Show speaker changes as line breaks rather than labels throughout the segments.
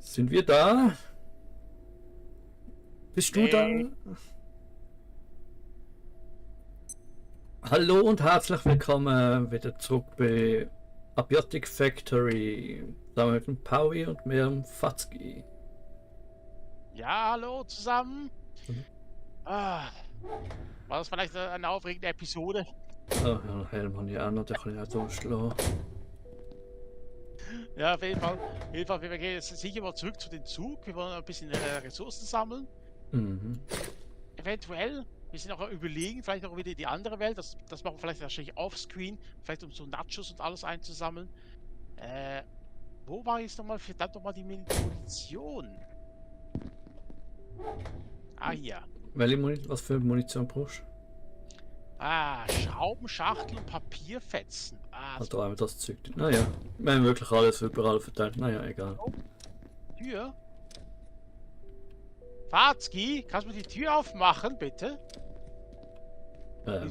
Sind wir da? Bist du da? Hallo und herzlich willkommen wieder zurück bei Abiotic Factory. Zusammen mit dem Paui und mir, dem Fatzki.
Ja, hallo zusammen. War das vielleicht eine aufregende Episode?
Oh, ja, Helm habe ich auch noch, den kann ich auch durchschlagen.
Ja, auf jeden Fall. Wir gehen jetzt sicher mal zurück zu dem Zug. Wir wollen ein bisschen Ressourcen sammeln.
Mhm.
Eventuell, wir sind auch überlegen, vielleicht noch wieder die andere Welt. Das machen wir vielleicht wahrscheinlich offscreen. Vielleicht um so Nachos und alles einzusammeln. Wo war jetzt nochmal, verdammt nochmal die Munition? Ah, hier.
Was für Munition brauchst du?
Ah, Schrauben, Schachtel und Papierfetzen. Ah,
Also einmal das Zeug. Naja, wir haben wirklich alles überall verteilt. Naja, egal.
Tür. Fatzki, kannst du mir die Tür aufmachen, bitte?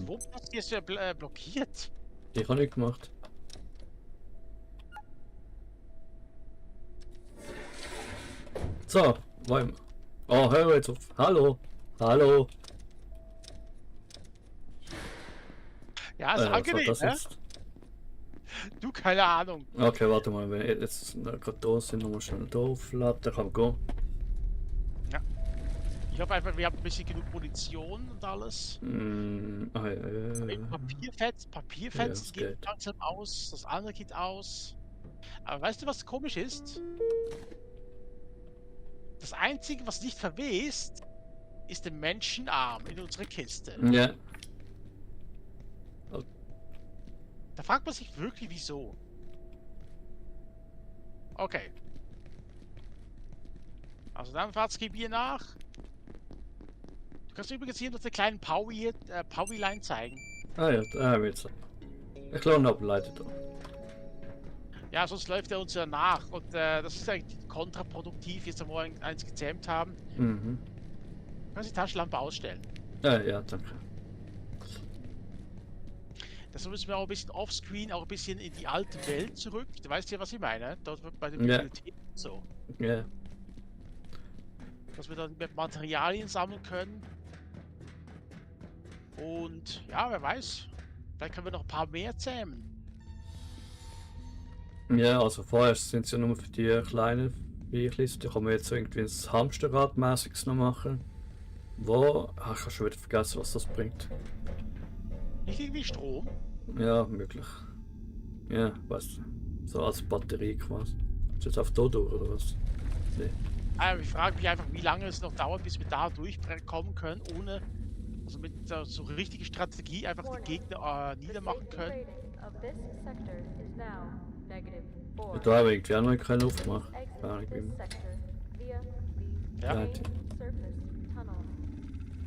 Wo ist du blockiert?
Ich habe nicht gemacht. So, wollen wir. Oh, hör jetzt auf. Hallo. Hallo.
Ja, ist angenehm,
das
ne?
jetzt?
Du, keine Ahnung.
Okay, warte mal, wenn wir jetzt gerade da sind, nochmal schnell da aufladen, dann kann man gehen.
Ja. Ich hoffe einfach, wir haben ein bisschen genug Munition und alles. Papierfetzen
Ja,
geht langsam aus, das andere geht aus. Aber weißt du, was komisch ist? Das Einzige, was nicht verwest, ist der Menschenarm in unserer Kiste.
Ja.
Da fragt man sich wirklich, wieso. Okay. Also dann Fatzki Bier nach. Du kannst übrigens hier noch den kleinen Powie-Line zeigen.
Ah ja, da haben wir jetzt. Ich glaube, ableitet da.
Ja, sonst läuft er uns ja nach. Und das ist eigentlich kontraproduktiv, jetzt wo wir eins gezähmt haben.
Mhm.
Du kannst die Taschenlampe ausstellen.
Ja, danke.
Deshalb müssen wir auch ein bisschen offscreen, auch ein bisschen in die alte Welt zurück. Du weißt ja, was ich meine? Dort bei der Bibliothek und so.
Ja.
Dass wir dann Materialien sammeln können. Und ja, wer weiß. Vielleicht können wir noch ein paar mehr zähmen.
Ja, also vorher sind es ja nur für die kleinen Viechlis. Da kann man jetzt irgendwie ein Hamsterrad-mäßiges noch machen. Wo? Ach, ich habe schon wieder vergessen, was das bringt.
Nicht irgendwie Strom?
Ja, möglich. Ja, weißt du. So als Batterie quasi. Ist jetzt auf da durch oder was? Nee.
Ich frage mich einfach, wie lange es noch dauert, bis wir da durchkommen können, ohne, also mit so richtige Strategie einfach die Gegner niedermachen können.
Ja, da habe ich irgendwie auch noch keine aufgemacht. Gar nicht mehr.
Ja.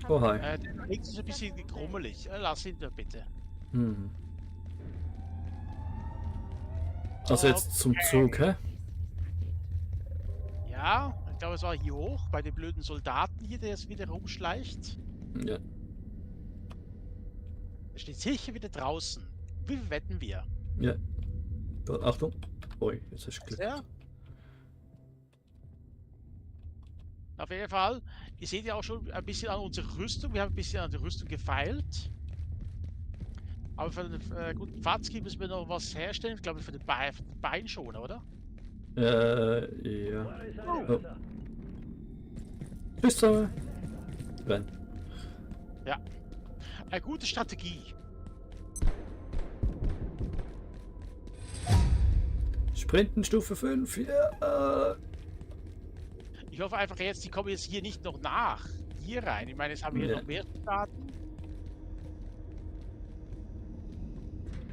Oh, hi.
Der links ist ein bisschen krummelig. Lass ihn da bitte.
Hm. Also jetzt zum Zug, hä?
Ja, ich glaube, es war hier hoch, bei den blöden Soldaten hier, der jetzt wieder rumschleicht.
Ja.
Er steht sicher wieder draußen. Wie viel wetten wir?
Ja. Achtung. Ui, jetzt ist Glück.
Ja. Auf jeden Fall, ihr seht ja auch schon ein bisschen an unserer Rüstung. Wir haben ein bisschen an der Rüstung gefeilt. Aber für den guten Fatzki müssen wir noch was herstellen. Ich glaube, für den Bein schon, oder?
Ja. Oh. Bis dann. Renn.
Ja. Eine gute Strategie.
Sprinten Stufe 5. Ja.
Ich hoffe einfach jetzt, die kommen jetzt hier nicht noch nach. Hier rein. Ich meine, jetzt haben wir hier noch mehr Soldaten.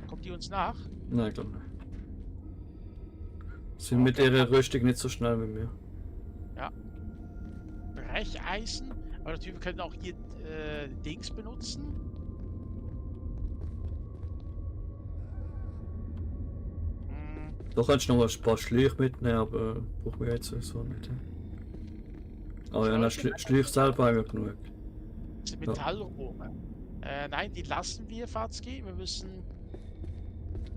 Kommt die uns nach?
Nein, ich glaube nicht. Sind mit ihrer Rüstung nicht so schnell wie mir.
Ja. Brecheisen. Aber natürlich, wir können auch hier Dings benutzen.
Da kannst du noch ein paar Schläuche mitnehmen, aber brauchen wir jetzt so nicht. Oh ja, Schläuche selber haben wir genug.
Das sind Metallrohre. Nein, die lassen wir, Fatzki. Wir müssen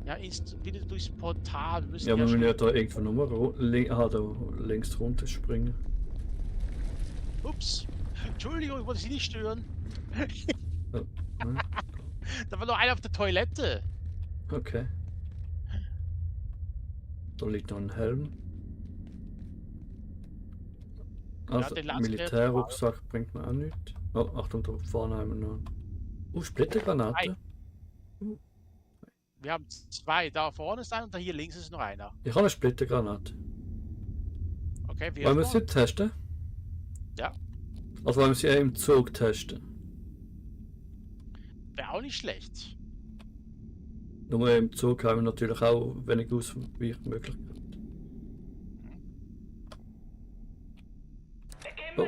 Ja, wieder durchs Portal. Wir müssen
Ja, wir müssen ja
schnell-
da irgendwo nochmal da links runter springen.
Ups. Entschuldigung, ich wollte Sie nicht stören.
Ja, ne?
Da war noch einer auf der Toilette.
Okay. Da liegt noch ein Helm. Also,
den lassen wir jetzt
Militärrucksack bringt mir auch nichts. Oh, Achtung, da vorne haben wir noch. Splittergranate.
Wir haben 2 da vorne sein und da hier links ist noch einer.
Ich habe eine Splittergranate.
Okay, wir
Wollen wir sie testen?
Ja.
Also wollen wir sie im Zug testen?
Wäre auch nicht schlecht.
Nur im Zug haben wir natürlich auch wenig Ausweichmöglichkeiten. Oh.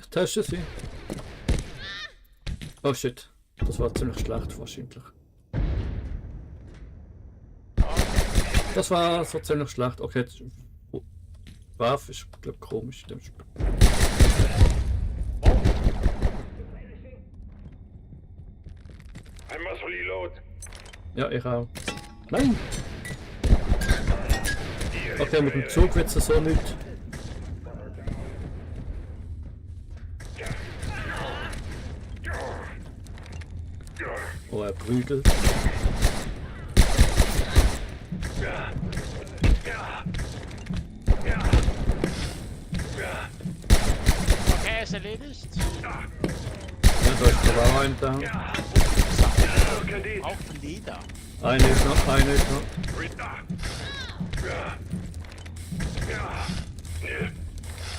Ich teste sie. Oh shit. Das war ziemlich schlecht wahrscheinlich. Das war so ziemlich schlecht. Okay, jetzt, Waffe ist glaub komisch in dem Spiel.
I must reload.
Ja, ich auch. Nein! Okay, mit dem Zug wird es so nicht. Oh, er prügelt.
Okay, er ist erledigt.
Ja, da ist der auch ein da.
Auch Leder.
Eine ist noch, eine ist noch.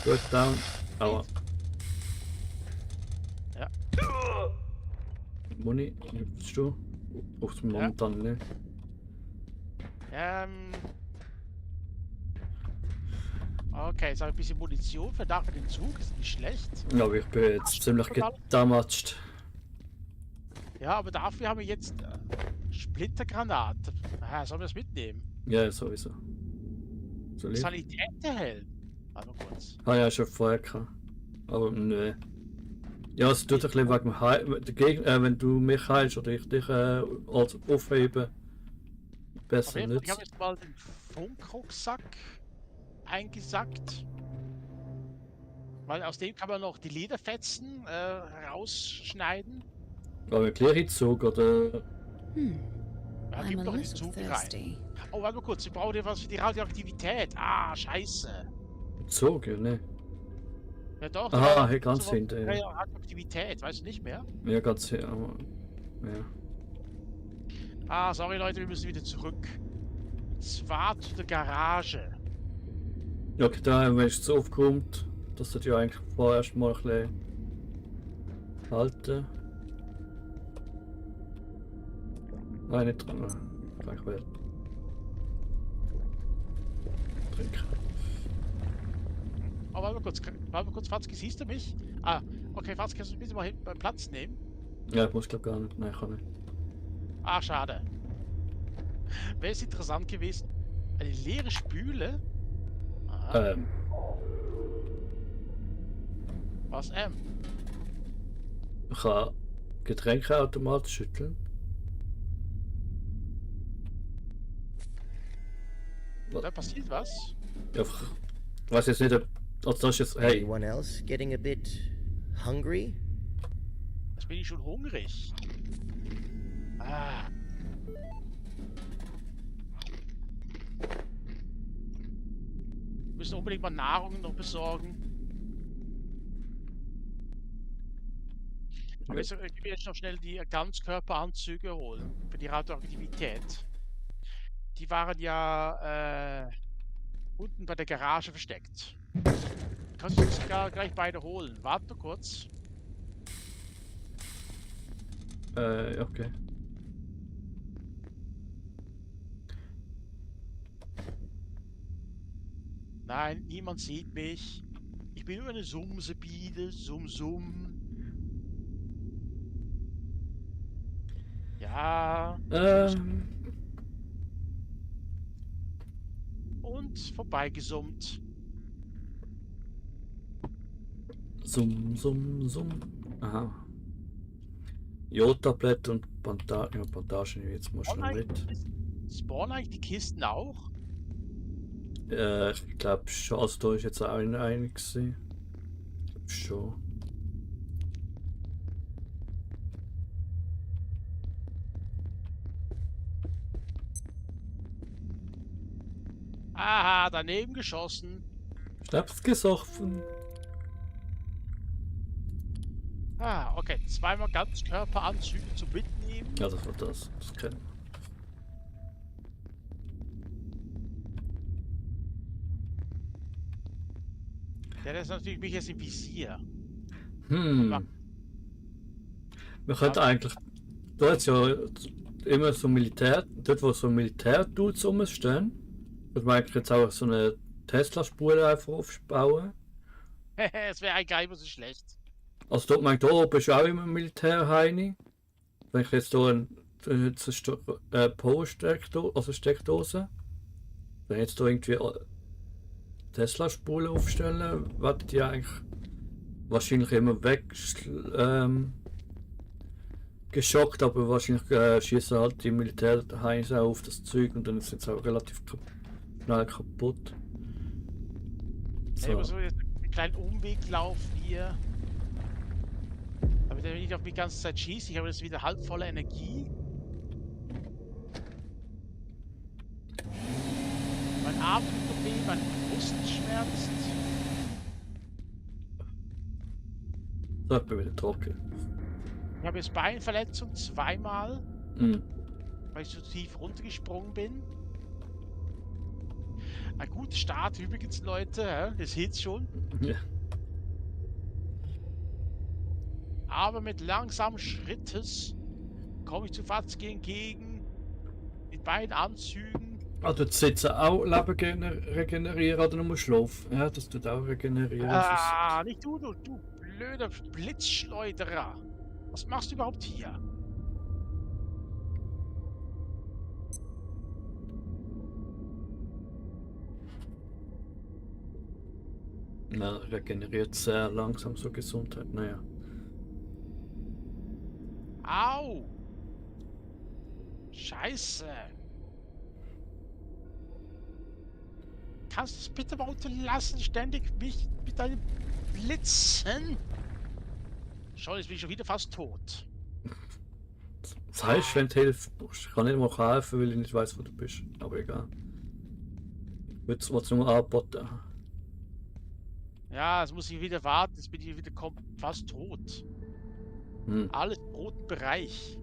Gut, down. Aua.
Ja.
Muni, bist du? Brauchst du momentan nicht.
Okay, jetzt habe ich ein bisschen Munition für nachher den Zug, ist nicht schlecht.
Ja, aber ich bin jetzt ziemlich gedamatscht.
Ja, aber dafür haben wir jetzt Splittergranate. Ah, sollen wir das mitnehmen?
Ja, sowieso. Soll ich?
Sanitäterhelm. Warte mal kurz.
Ah ja, schon vorher gehabt. Aber nö. Ja, es tut ein bisschen wegen dem Heil wenn du mich heilst oder ich dich als aufheben.
Auf
Besser
jeden Fall, ich
nicht.
habe jetzt mal den Funkrucksack eingesackt. Weil aus dem kann man noch die Lederfetzen rausschneiden.
War wir gleich in den Zug oder?
Ja,
I'm
gib
a
doch in den
little
Zug rein.
thirsty.
Oh, warte mal kurz, wir brauchen ja was für die Radioaktivität. Ah, scheiße.
Zug, ja, ne?
Ja doch.
Aha,
da-
hier ganz
so-
hinten, ja.
Radioaktivität, weißt du nicht mehr?
Ja, ganz hier. Aber, ja.
Ah, sorry Leute, wir müssen wieder zurück. Und zwar zu der Garage.
Ja, okay, da, wenn es so aufkommt, das sollte ja eigentlich vorerst mal ein bisschen halten. Nein, nicht dran. Gleich werden. Trinken.
Oh, warte mal kurz, Fatzki, siehst du mich? Ah, okay, Fatzki, kannst du bitte mal hinten beim Platz nehmen?
Ja, ich muss glaub gar nicht. Nein, ich kann nicht.
Ah, schade. Wäre es interessant gewesen. Eine leere Spüle? Aha. Was,
Ich kann Getränkeautomat schütteln.
Da passiert was?
Ja, ich weiß jetzt nicht, ob. Also das ist jetzt. Hey,
Anyone else getting a bit hungry?
Jetzt bin ich schon hungrig. Ah. Wir müssen unbedingt mal Nahrung noch besorgen. Aber jetzt, ich will jetzt noch schnell die Ganzkörperanzüge holen. Für die Radioaktivität. Die waren ja unten bei der Garage versteckt. Kannst du uns gleich beide holen? Warte kurz.
okay.
Nein, niemand sieht mich. Ich bin nur eine Sumsebiede. Sum. Ja. Und vorbeigesummt.
Summ. Aha. Jodtablette und Bandage. Ja, Bandage nehme ich jetzt mal
Spawnen
schnell mit.
spawnen eigentlich die Kisten auch?
Ich glaube schon, also da ist jetzt auch einig gewesen. Ich glaub schon.
Aha, daneben geschossen.
Schnaps gesoffen.
Ah, okay. Zweimal Ganzkörperanzüge zum Mitnehmen.
Ja, das war das. Das kennen
Ja, das ist natürlich mich jetzt im Visier.
wir.
Ja.
Wir könnten eigentlich. Da jetzt ja immer so Militär. Dort wo so Militär-Tools rumstehen. Könnte man eigentlich jetzt auch so eine Tesla-Spur einfach aufbauen.
Es wäre ein geil, so schlecht.
Also dort mein da oben ist auch immer ein Militärheini. Wenn ich jetzt hier eine Power-Steckdose, also Steckdose. Wenn ich jetzt hier irgendwie Tesla-Spulen aufstellen, werden die eigentlich wahrscheinlich immer weg geschockt, aber wahrscheinlich schießen halt die Militärheinis auch auf das Zeug und dann sind sie auch relativ schnell kaputt.
So. Ja, so jetzt einen kleinen Umweg laufen hier. Damit er nicht auf mich die ganze Zeit schießt. Ich habe jetzt wieder halb voller Energie. Mein Arm tut weh, mein Brust schmerzt.
So, ich bin wieder trocken.
Ich habe jetzt Beinverletzung zweimal,
Mhm.
weil ich so tief runtergesprungen bin. Ein guter Start übrigens, Leute. Es hitzt schon.
Ja.
Aber mit langsamen Schrittes komme ich zu Fatzki entgegen. Mit beiden Anzügen.
Ah, dort sitzen auch Leben regenerieren oder nur schlafen. Ja, das tut auch regenerieren.
Ah, nicht du blöder Blitzschleuderer. Was machst du überhaupt hier?
Na, regeneriert sehr langsam so Gesundheit. Naja.
Au! Scheiße! Kannst du es bitte mal unterlassen, ständig mich mit deinen Blitzen? Schau, jetzt bin ich schon wieder fast tot.
Das heißt, wenn du Hilfe brauchst. Ich kann nicht mal helfen, weil ich nicht weiß, wo du bist. Aber egal. Ich würde es nur anboten.
Ja, jetzt muss ich wieder warten, jetzt bin ich wieder fast tot.
Hm.
Alles im roten Bereich.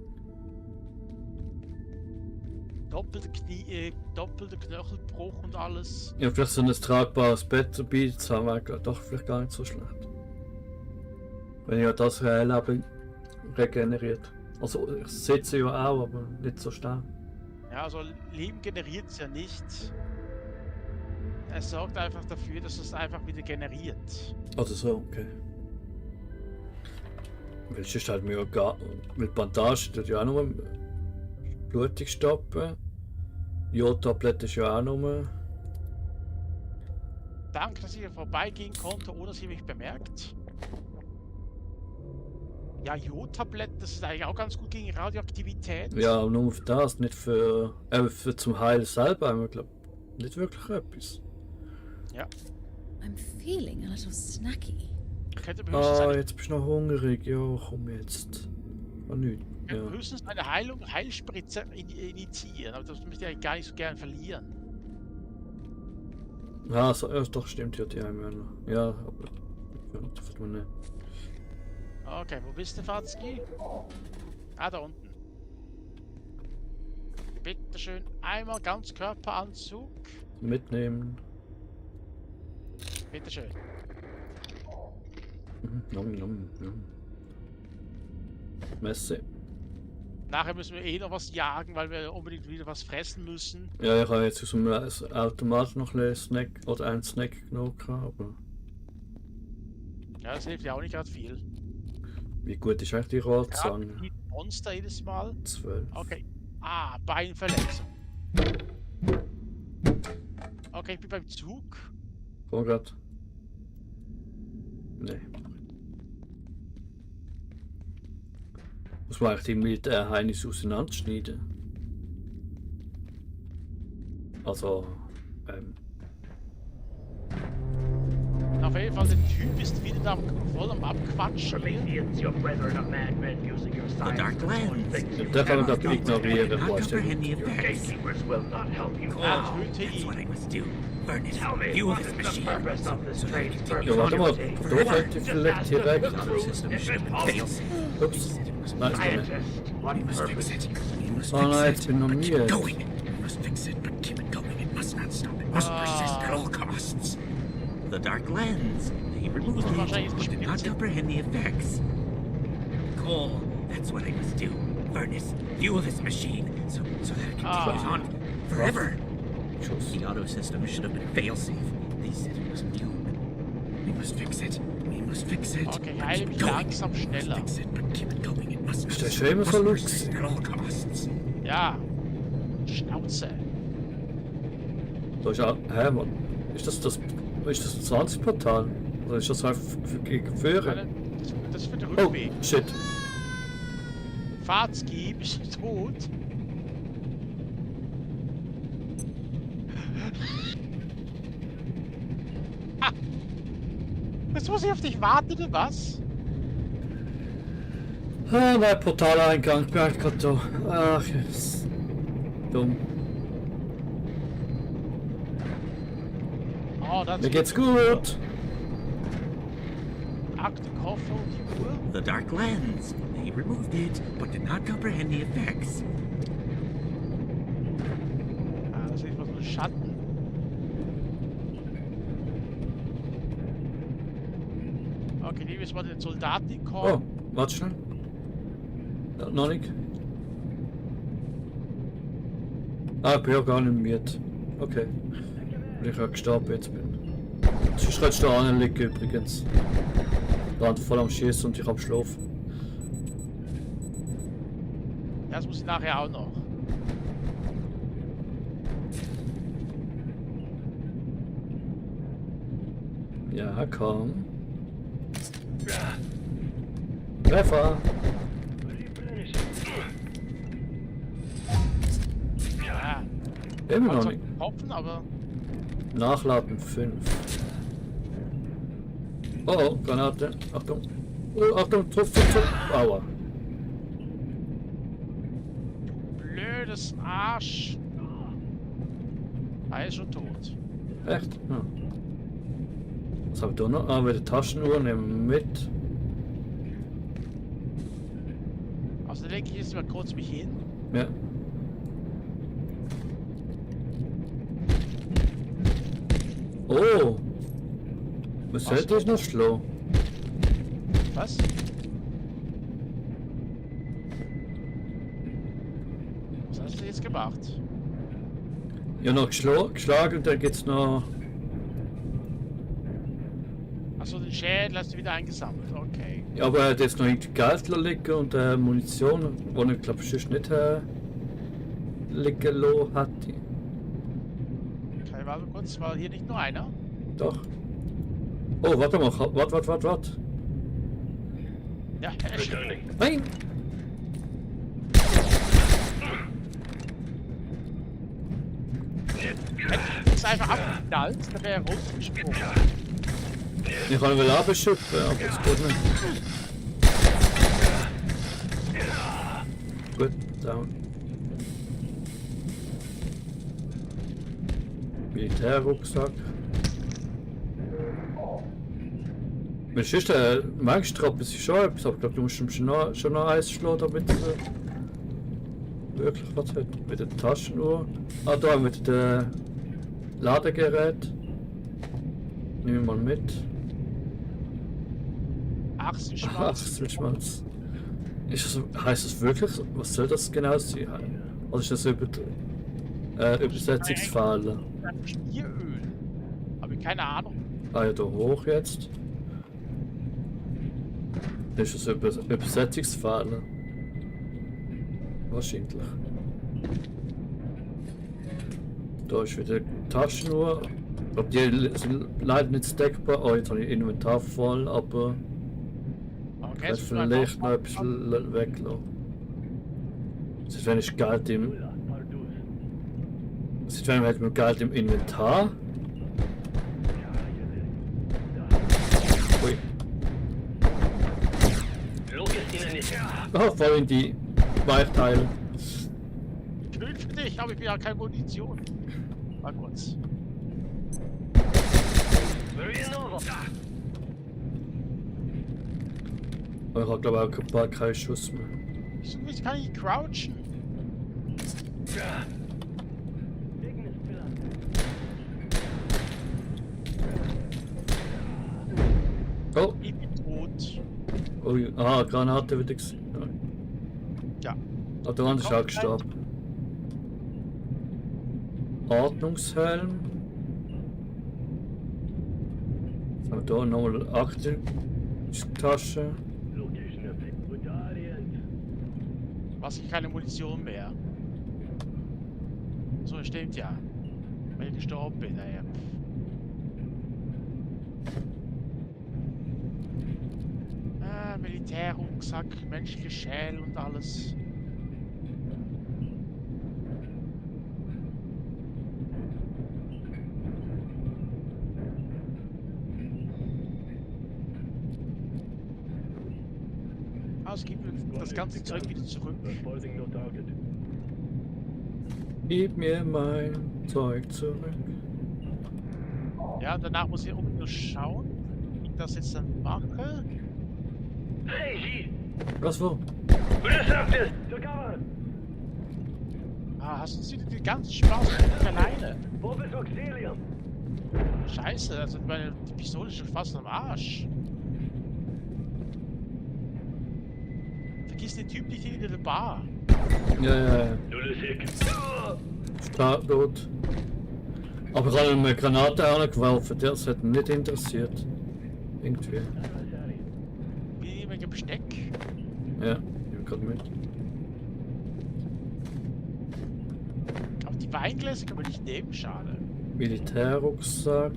Doppelter Knöchelbruch und alles.
Ja, vielleicht so ein tragbares Bett dabei zu haben, wäre doch vielleicht gar nicht so schlecht. Wenn ja das Leben regeneriert. Also ich sitze ja auch, aber nicht so stark.
Ja, also Leben generiert es ja nicht. Es sorgt einfach dafür, dass es einfach wieder generiert.
Also so, okay. Weil sonst halt mir ja gar. Mit Bandage tut ja auch nur Blutung stoppen. Jodtablette ist ja auch nur.
Danke, dass ich hier vorbeigehen konnte, ohne dass ihr mich bemerkt. Ja, Jodtabletten, das ist eigentlich auch ganz gut gegen Radioaktivität.
Ja, aber nur für das, nicht für zum Heilen selber. Ich glaube nicht wirklich etwas.
Ja.
I'm feeling a little snacky.
Könnte mir höchstens,
Ah,
eine,
jetzt bist du noch hungrig. Ja, komm jetzt. Ah, nicht.
könnte
Ja.
höchstens eine Heilspritze initiieren, aber das möchte ich eigentlich gar nicht so gern verlieren.
Ja, so, ja, doch stimmt, ja, die haben ja noch. Ja, aber. Ja, das wird man nicht.
Okay, wo bist du, Fatzki? Ah, da unten. Bitteschön, einmal Ganzkörperanzug.
Mitnehmen.
Bitteschön.
Nom, nom, nom. Messi.
Nachher müssen wir eh noch was jagen, weil wir unbedingt wieder was fressen müssen.
Ja, ich habe jetzt aus dem Automat noch ein Snack oder einen Snack genommen, aber
Ja, das hilft ja auch nicht gerade viel.
wie gut ist eigentlich die
Gerade
Rohrzange?
die Monster jedes Mal.
12.
Okay. Ah, Beinverletzung. Okay, ich bin beim Zug.
Komm grad. Nee. Muss man eigentlich die Militärheinis auseinanderschneiden? Also,
Auf jeden Fall, der Typ ist wieder da voll am Abquatschen.
Prometheans, your brethren are madmen using your
The
science
Dark
to destroy
Lands.
things.
They
der kann man
must
das
be
ignorieren,
not
weißt du.
comprehend the
Your
effects.
gatekeepers will not help you.
Ah,
That's
töte
what I
ihn.
must do. Furnace,
Tell me,
fuel
what
this
is the
machine.
purpose of this
So that I
strange
can
Ja, warte mal,
purpose?
da könnte ich vielleicht direkt.
The auto system should have been fail-safe.
Ups, nein, ist nicht.
Scientist, what
We must fix
purpose?
it. We must
Oh
fix
nein,
it.
jetzt bin noch
But
nie
keep
jetzt.
going. We must fix it, but keep it going. It must not stop. It must persist at all costs. The Dark Lands. They removed it, but did not comprehend the effects. Coal. That's what I must do. Furnace, fuel this machine, so that it continues on forever.
Schuss.
The auto system should have been fail-safe. They said it was immune. We must fix it. We must fix it.
Okay,
But
heile
keep
mich
going.
langsam
We must
schneller.
fix it, but keep it going. It must not
Ist der
stop.
schon immer
It
so
must
Lux?
persist at all costs.
Ja. Schnauze.
Da ist auch, hä, Mann. Ist das 20-Portal? Oder ist das einfach gegen Führer?
Das ist für den
Oh,
Rückweg.
shit.
Fahrtski, bist du tot? Ah. Jetzt muss ich auf dich warten, oder was?
Ah, nein, Portaleingang, bin ich gerade da. Ach, yes. Dumm.
Oh, das
Mir geht's gut.
Akte, Koffer und die Uhr.
The Dark Lands. They removed it, but did not comprehend the effects.
Ah, das ist etwas nur Schatten. Okay, nehmen wir jetzt mal den Soldaten in
Oh,
Korb.
warte schnell. Ja, noch nicht. Ah, ich bin ja gar nicht müde. Okay. Weil ich ja gestorben jetzt bin. Sonst kannst du da anliegen übrigens. Da hat voll am Schießen und ich am Schlafen.
Das muss ich nachher auch noch.
Ja, komm. Treffer!
Ja,
Immer
kann
noch
zwar
nicht.
Hopfen, aber
Nachladen 5. Oh, oh, Granate. Achtung. Oh, Achtung, Truff. Aua.
blödes Arsch. Er ist schon tot.
Echt? Ja. Was habe ich da noch? Ah, wieder Taschenuhr nehmen wir mit.
Also denke ich jetzt mal kurz mich hin.
Ja. Oh! Was sollte ich noch schlau?
Was? Was hast du jetzt gemacht?
Ja, noch geschlagen, dann geht's noch.
Achso, den Schädel hast du wieder eingesammelt. Okay.
Ja, aber er hat jetzt noch irgendwie Geld liegen und Munition, die ich glaube sonst nicht liegen lassen hätte.
Okay, warte kurz, war hier nicht nur einer?
Doch. Oh, warte mal, warte.
Ja, er ist
Nein!
ist einfach abgeknallt, dann wäre er runtergesprungen.
Ich kann ihn abschütteln, aber es geht nicht. Gut, down. Militärrucksack. Was ist der Magistrap? Das ist schon etwas, aber ich glaube, du musst ihm schon noch eins schlagen, damit er wirklich was hat. Mit der Taschenuhr. Ah, da mit dem Ladegerät. Nehmen wir mal mit.
Achsenschmalz.
Achsenschmalz. Heißt das wirklich? Was soll das genau sein? Also ist das Übersetzungsfehler?
Stieröl. Habe ich keine Ahnung.
Ah ja, da hoch jetzt. Das ist ein Übersetzungsfehler. Wahrscheinlich. Da ist wieder die Taschenuhr. Ich glaube, die sind leider nicht stackbar. Oh, jetzt habe ich Inventar voll, aber
Okay,
ich
jetzt müssen wir
vielleicht noch
einfach
ein bisschen weglassen. Seit wann ist Geld im... Seit wann hat man Geld im Inventar? Ui. Oh, voll in die Weichteile.
Schön für dich, aber ich bin ja keine Munition. Mal kurz.
Aber ich habe glaube auch bald keinen Schuss mehr.
Wieso kann ich crouchen?
Oh,
Ich bin tot.
ui. Ah, Granate wieder gesehen.
Ja.
Ah, der andere ist auch gestorben. Atmungshelm. Jetzt haben wir hier nochmal Aktentasche.
Was, ich keine Munition mehr. So, stimmt ja. Weil ich gestorben bin, ey. Militärrucksack, menschliche Schäl und alles. Also gib mir das ganze Zeug wieder zurück.
Gib mir mein Zeug zurück.
Ja, danach muss ich unbedingt nur schauen, wie ich das jetzt dann mache.
Was wo?
Ah, hast du den ganzen Spaß nicht alleine? Scheiße, also die Pistole ist schon fast am Arsch. Vergiss den Typ nicht hinter der Bar.
Ja. Stark tot. Aber ich habe ihm eine Granate angeworfen, das hat ihn nicht interessiert. Irgendwie.
Wie jemand im Besteck.
Ja, ich bin gerade mit.
Aber die Weingläser kann man nicht nehmen, schade.
Militärrucksack.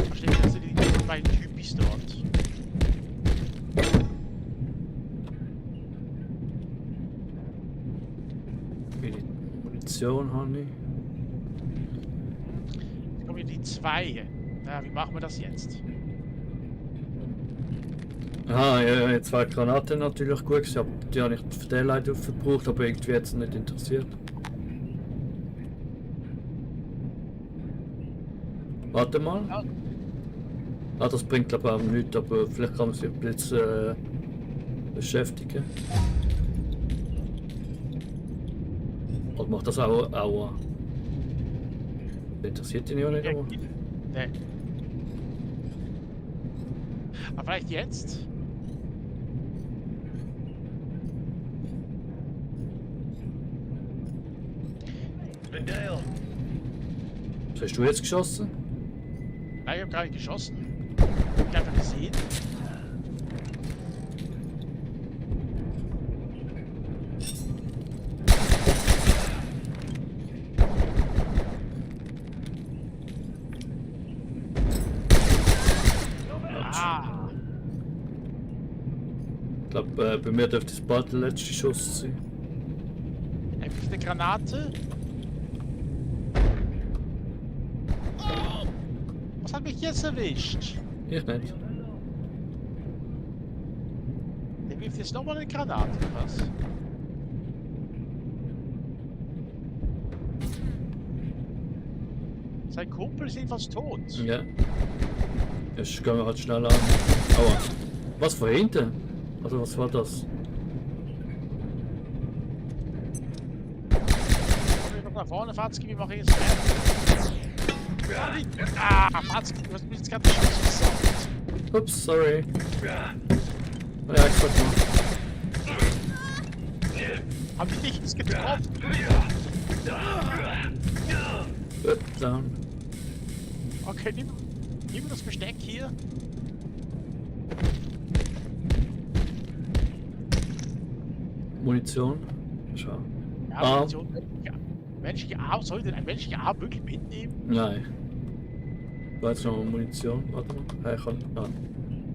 Verstehe ich, also die beiden Typis dort.
Munition habe ich.
Jetzt kommen hier die zwei. Ja, wie machen wir das jetzt?
Ah, ja, zwei Granaten natürlich gut gewesen, aber die habe ich für den leider verbraucht, aber irgendwie hat es nicht interessiert. Warte mal.
Ja.
Ah, das bringt glaube ich auch nichts, aber vielleicht kann man sich ein bisschen beschäftigen. Oder macht das auch? Aua. Interessiert ihn ja nicht, aber.
Nee. Aber vielleicht jetzt?
Was hast du jetzt geschossen?
Nein, ich habe gar nicht geschossen. Ich habe einfach gesehen. Ah,
Ich glaube, bei mir dürfte es bald der letzte Schuss sein.
einfach eine Granate. Oh, was hat mich jetzt erwischt?
Ich nicht.
Der wirft jetzt nochmal eine Granate, oder was? Sein Kumpel ist jedenfalls tot.
Ja. Jetzt gehen wir halt schnell an. Aua. Was von hinten? Also was war das?
Kommen wir noch nach vorne, Fatzki, wie mache ich jetzt fertig? Ah, Fatzki, du hast mich jetzt gerade nicht gesagt.
Ups, sorry. Ja, ich sag mal.
Hab ich nichts getroffen?
Gut, down.
Okay, nimm das Besteck hier.
Munition. Schau.
Ja,
Arm.
Munition. Ja. Menschliche Arm, soll denn ein menschlicher Arm wirklich mitnehmen?
Nein. War jetzt noch mal Munition? Warte mal. Ja, ich kann.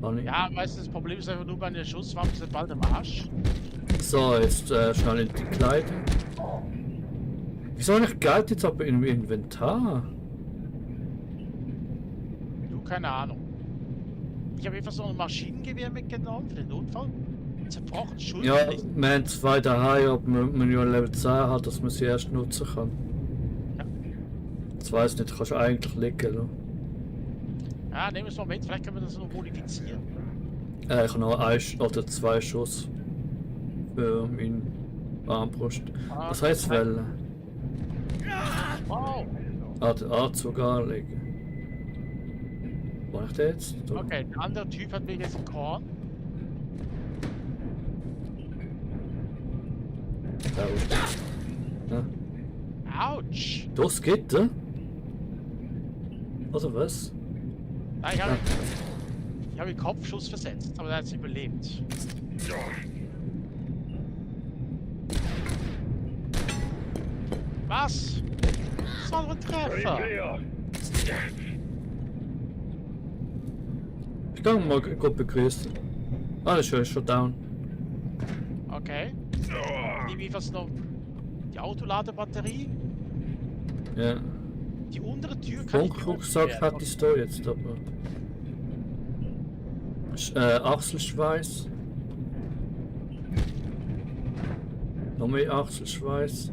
Ah. Kann ich.
Ja, weißt du, das Problem ist einfach nur, meine Schusswaffen sind bald im Arsch.
So, jetzt schnell in die Kleidung. Wieso nicht Geld jetzt aber im Inventar?
Du, keine Ahnung. Ich habe einfach so ein Maschinengewehr mitgenommen für den Notfall. Zerbrochen Schulter.
Ja, wir haben 2 daheim, aber man ja Level 10 hat, dass man sie erst nutzen kann.
Ja.
Jetzt weiss nicht, kannst du eigentlich liegen lassen.
Ja, nehmen wir es mal mit, vielleicht können wir das noch modifizieren.
Ich habe noch 1 oder 2 Schuss für meine Armbrust.
Ah,
Was heisst Welle?
Wow!
Den Anzug anlegen. Wo ich den jetzt? Da.
Okay, der andere Typ hat mir jetzt ein Korn.
Ja.
Autsch!
Das geht, ne? Oder was?
Nein, ich habe den Kopfschuss versetzt, aber er hat es überlebt. Was? Das war doch ein Treffer!
Ich kann mal gut begrüßen. Ah, das ist schon down.
Okay. Nehme ich was noch? Die Autoladebatterie?
Ja.
Die untere Tür kann ich
Funkrucksack hatte ich da jetzt, aber. Achselschweiß. Noch mehr Achselschweiß.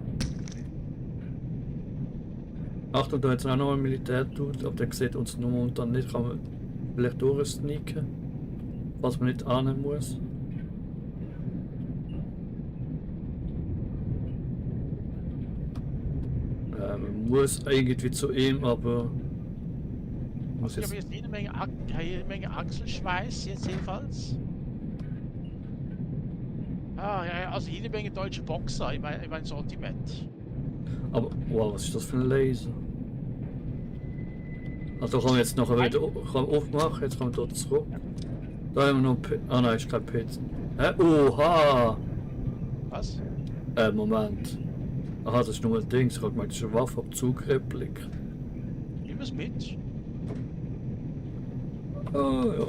Achtung, da jetzt auch noch ein Militär-Tut, aber der sieht uns nur momentan nicht, kann man vielleicht durchsneaken. Was man nicht ahnen muss. Man muss irgendwie zu ihm, aber. Muss
Ich habe
jetzt.
jetzt jede Menge Achselschweiß, jetzt jedenfalls. Ah, ja, also jede Menge deutsche Boxer in mein Sortiment.
Aber, wow, was ist das für ein Laser? Also kann man jetzt noch wieder kann man aufmachen, jetzt kommen wir dort zurück. Da haben wir noch nein, ist kein Pizza. Oha!
Was?
Moment. Aha, das ist nur ein Ding, ich habe gemeint, das ist eine Waffenabzugreplik.
Nimm es mit.
Ah ja.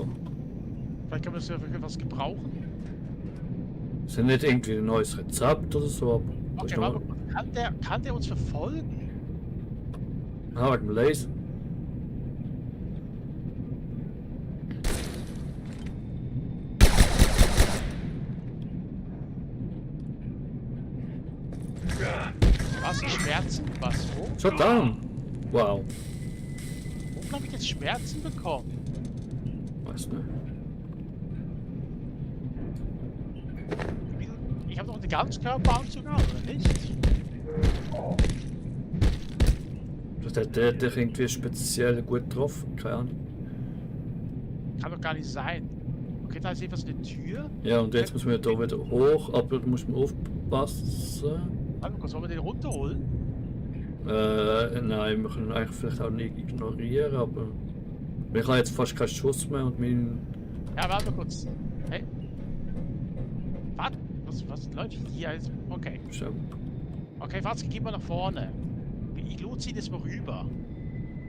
Vielleicht kann man es ja für was gebrauchen.
Ist ja nicht irgendwie ein neues Rezept oder so, aber. Das
Okay,
ist
warte
noch.
mal, kann der uns verfolgen?
Ah, wegen dem Laser.
Was? Schmerzen? Was? Wo?
Schon down! Wow.
Wo habe ich jetzt Schmerzen bekommen?
Weiß nicht.
Ich habe doch eine Ganzkörperanzug an, oder nicht?
Das hat der irgendwie speziell gut getroffen, keine Ahnung.
Kann doch gar nicht sein. Okay, da ist jedenfalls eine Tür.
Ja, und jetzt müssen wir da wieder hoch, aber da muss man aufpassen.
Warte mal kurz, wollen wir den runterholen?
Nein, wir können ihn eigentlich vielleicht auch nicht ignorieren, aber ich habe jetzt fast keinen Schuss mehr und mein.
Ja, warte mal kurz. Hey. Warte, was läuft hier jetzt? Okay. Okay, Fatzke, geh mal nach vorne. Die Iglo zieht jetzt mal rüber.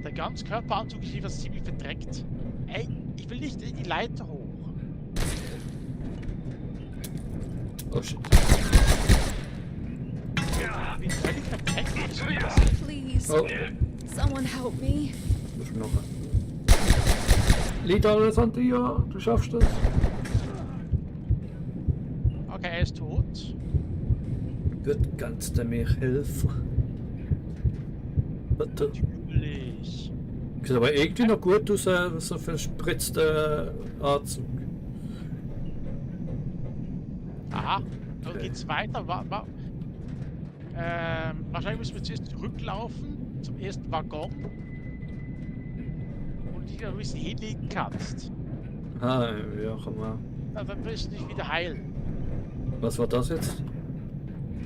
Der Ganzkörperanzug ist jedenfalls ziemlich verdreckt. Ey, ich will nicht in die Leiter hoch.
Oh shit.
Ich bin völlig verdreckt. Was soll das?
Please,
Oh,
someone help me.
muss ich noch. Liegt alles an dir, du schaffst das.
Okay, er ist tot.
Gut, kannst du mir helfen? Bitte.
Natürlich.
Sieht aber irgendwie noch gut aus, so für einen spritzten Anzug.
Aha, dann
Okay.
geht's weiter. Wahrscheinlich müssen wir zuerst zurücklaufen zum ersten Waggon. Und dich ein bisschen hinlegen kannst.
Ah, ja, komm mal.
Dann wirst du dich wieder heilen.
Was war das jetzt?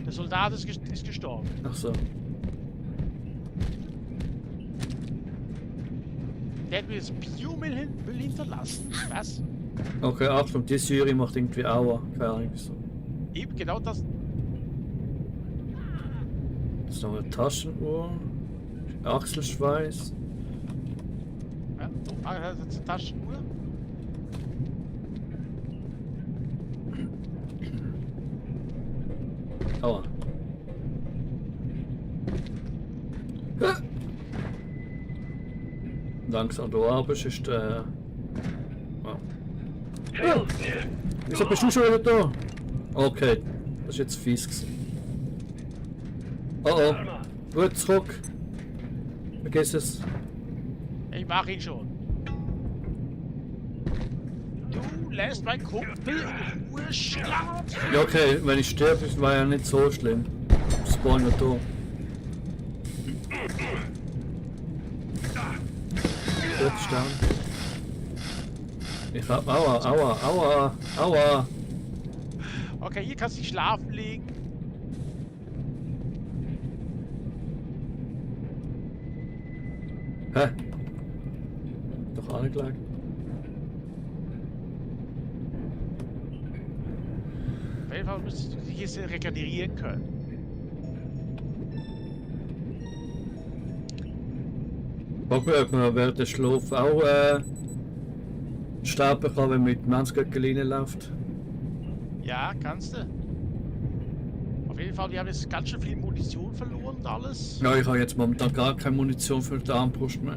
Der Soldat ist gestorben.
Ach so.
Der hat mir das Biomüll hinterlassen. Was?
Okay, Achtung, die Syrie macht irgendwie Aua. Keine Ahnung wieso.
Eben genau das.
Das ist noch eine Taschenuhr. Achselschweiß.
Ja, so, eine Taschenuhr.
Aua. Ah. Langsam da aber ist oh. Ah. Wieso bist du schon wieder da? Okay, das ist jetzt fies gewesen. Oh oh. Gut, zurück. Vergiss es.
Ich mach ihn schon. Du lässt meinen Kumpel in Ruhe schlafen.
Ja, okay, wenn ich sterbe, war ja nicht so schlimm. Spawn ja da. Gut, sterben. Ich hab. Aua.
Okay, hier kannst du dich schlafen legen.
Hä? Doch angelegt.
Auf jeden Fall müsstest du dich jetzt regenerieren können.
Frag mich, ob man während des Schlaf auch sterben kann, wenn man mit dem Mannsgöckel läuft.
Ja, kannst du. Auf jeden Fall, wir haben jetzt ganz schön viel Munition verloren und alles.
Ja, ich habe jetzt momentan gar keine Munition für die Armbrust mehr.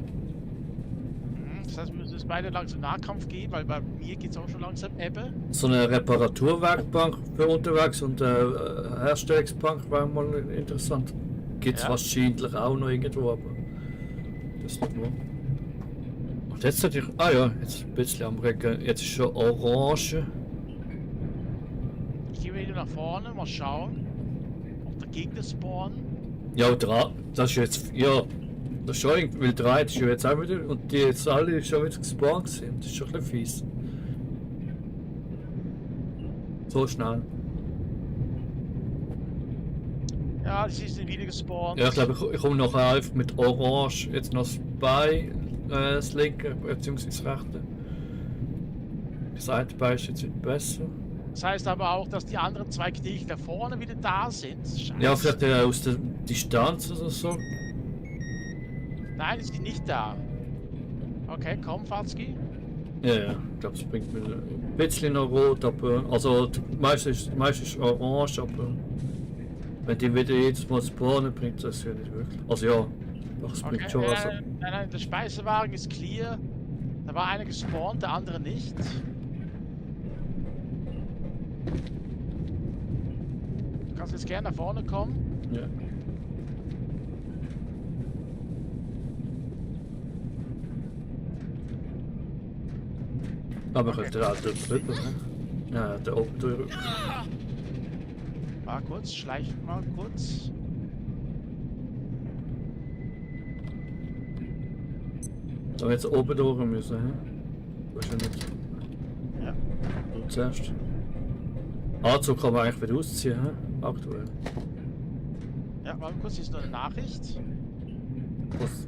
Das heißt, wir müssen jetzt beide langsam Nahkampf gehen, weil bei mir geht es auch schon langsam Ebbe.
So eine Reparaturwerkbank für unterwegs und Herstellungsbank war mal interessant. Gibt es
Ja.
wahrscheinlich auch noch irgendwo, aber das ist nicht wahr. Und jetzt hätte ich. Ah ja, jetzt ein bisschen am Regen. Jetzt ist schon orange.
Ich gehe wieder nach vorne, mal schauen, ob der Gegner spawnen.
Ja, das ist jetzt. Ja, das ist schon irgendwie. Weil 3 ist ja jetzt auch wieder. Und die jetzt alle schon wieder gespawnt sind. Das ist schon ein bisschen fies. So schnell.
Ja, die sind wieder gespawnt.
Ja, ich glaube, ich komme noch einfach mit Orange. Jetzt noch Spy, das linke, beziehungsweise das rechte. Das eine Bein ist jetzt wieder besser.
Das heißt aber auch, dass die anderen zwei Gegner vorne wieder da sind. Scheiße.
Ja, vielleicht aus der Distanz oder so.
Nein, die sind nicht da. Okay, komm, Fatzki.
Ja, ja, ich glaube, es bringt mir ein bisschen noch rot, aber. Also, meistens ist orange, aber. Wenn die wieder jedes Mal spawnen, bringt das ja nicht wirklich. Also, ja, doch, es bringt schon was.
Nein, der Speisewagen ist clear. Da war einer gespawnt, der andere nicht. Du kannst jetzt gerne nach vorne kommen.
Ja. Aber
Okay.
ich da drüber, ne? Ja, der oben drüber.
Mal kurz, schleich mal kurz.
Da wir jetzt oben durch müssen, hä? Weiß ja nicht.
Ja.
Du zuerst. Anzug kann man eigentlich wieder ausziehen, hä? Aktuell.
Ja, mal kurz, hier ist noch eine Nachricht.
Was?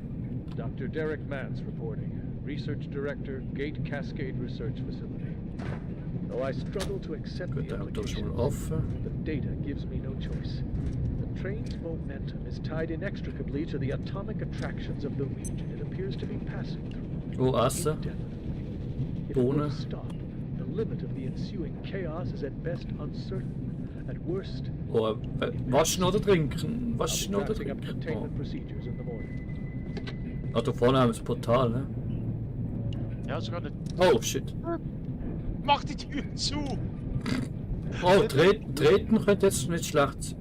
Dr. Derek Mance reporting, Research Director, Gate Cascade Research Facility. Though I struggle to accept
Gut,
the
der Auto ist schon
implications,
mal offen.
the data gives me no choice. The train's momentum is tied inextricably to the atomic attractions of the region it appears to be passing through.
Oh, Asse.
Indefinitely. If it
Bohne.
were to stop, the limit of the ensuing chaos is at best uncertain, at worst
Oh, waschen oder trinken?
I'll
Waschen
be
oder
drafting up
trinken?
containment procedures in the morning.
Oh. Ah, da vorne haben wir das Portal, ne?
Ja, sogar eine.
Oh, shit.
Mach die Tür zu!
Oh, treten könnte jetzt nicht schlecht sein.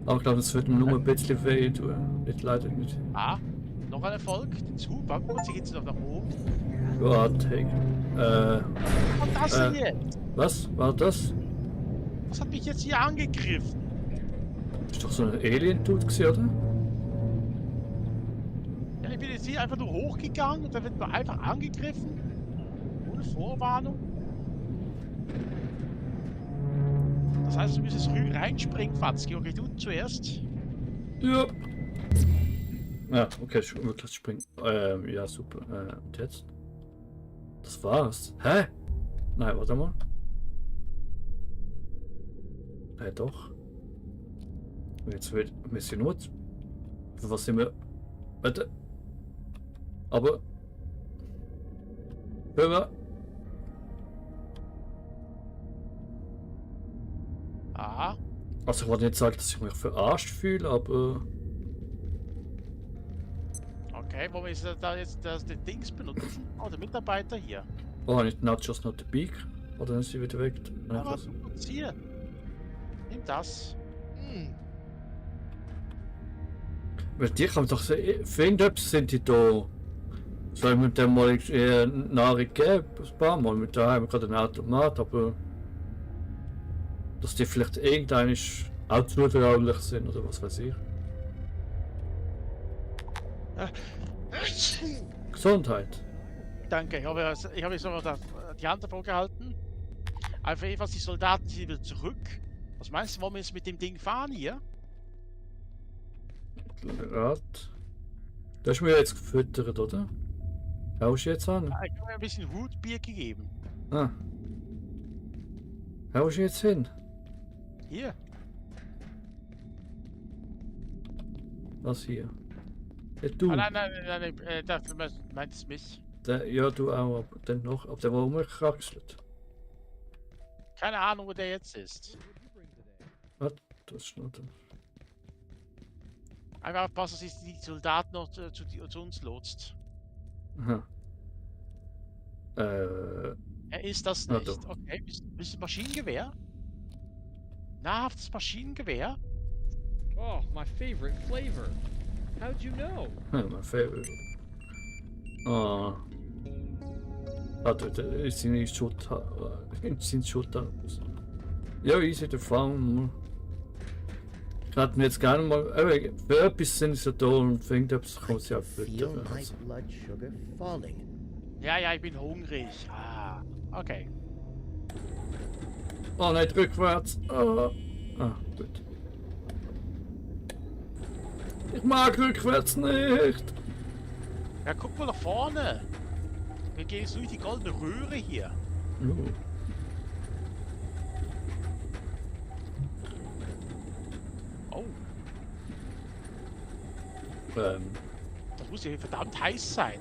Aber ich glaube, das wird mir nur ein bisschen weh tun. Nicht leider nicht.
Ah, noch ein Erfolg. Zu, warte kurz, hier geht's noch nach oben.
Ja, take.
Was war das denn
Äh.
jetzt?
Was? War das?
Was hat mich jetzt hier angegriffen?
Ist doch so ein Alien-Dude gewesen, oder?
Ja, ich bin jetzt hier einfach nur hochgegangen und dann wird man einfach angegriffen. Ohne Vorwarnung. Das heißt, du müsstest reinspringen, Fatzki. Okay, du zuerst.
Ja. Ja, okay, ich wirklich springen. Ja, super. Und jetzt? Das war's. Hä? Nein, warte mal. Doch. Jetzt wird wir sind nur. Für was sind wir? Warte. Aber. Hör mal.
Ah. Ja.
Also ich wollte nicht sagen, dass ich mich verarscht fühle, aber...
Okay, wollen wir da jetzt den Dings benutzen? Oh, der Mitarbeiter hier.
Oh, habe ich die Nachos noch dabei? Oder dann ist sie wieder weg? Nein,
Aber was hier? Nimm das.
weil die kann man doch sehen. Für irgendetwas sind die da. Soll ich dem mal Nahrung geben? Ein paar Mal. Mit da haben wir gerade einen Automat, aber... Dass die vielleicht irgendein auch zutraulich sind oder was weiß ich. Gesundheit.
Danke, ich habe jetzt noch die Hand davor gehalten. Einfach jedenfalls die Soldaten sind wieder zurück. Was meinst du, wollen wir jetzt mit dem Ding fahren hier?
Rat. Du hast mir jetzt gefüttert, oder? Haust du jetzt an?
Ja, ich habe mir ein bisschen Rootbier gegeben.
Ah. Haust du jetzt hin?
Hier.
Was hier? Ja, du.
Ah, nein, das meint es mich.
Ja, du auch, aber dann noch. Aber der war umgekraxelt.
Keine Ahnung, wo der jetzt ist.
Was? Das ist noch da.
Einfach aufpassen, dass sich die Soldaten noch zu uns lotst.
Aha.
Er ist das
Na
nicht.
doch.
Okay, bist du Maschinengewehr? Nahrhaftes Maschinengewehr?
Oh, my favorite flavor. How'd you know?
Mein Favorite. Ah. Warte, da ist seine Schutt. Sein Schutt aus. Ja, easy, der Fang. Ich hätte mir jetzt gerne mal. Für etwas sind sie da und für irgendetwas kommen sie auch
Feel
füttern.
my
Also.
blood sugar falling.
Ja, ich bin hungrig. Ah, okay.
Oh, nicht rückwärts. Ah, gut. Ich mag rückwärts nicht.
Ja, guck mal nach vorne. Wir gehen jetzt durch die goldene Röhre hier. Oh, das muss ja verdammt heiß sein.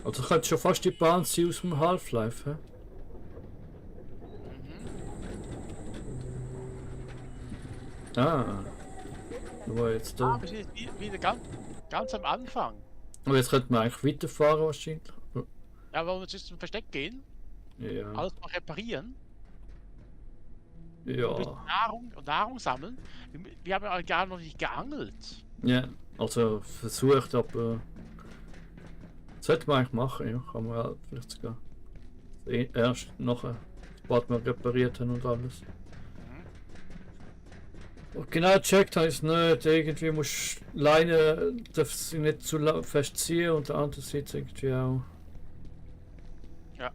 Also könnte schon fast die Bahn sein aus dem Half-Life, hä? Ah. Du war jetzt da.
Wir sind jetzt wieder ganz am Anfang.
Aber jetzt könnte man eigentlich weiterfahren wahrscheinlich.
Ja, wollen wir jetzt zum Versteck gehen?
Ja.
Alles noch reparieren?
Ja.
Ein bisschen Nahrung sammeln? Wir haben ja gar noch nicht geangelt.
Ja. Also versucht, aber. Sollte man eigentlich machen, ja. Kann man ja vielleicht sogar. Erst nachher, sobald wir repariert haben und alles. Und genau gecheckt habe ich es nicht. Irgendwie muss Leine darf sie nicht zu fest ziehen und der andere sieht irgendwie auch.
Ja.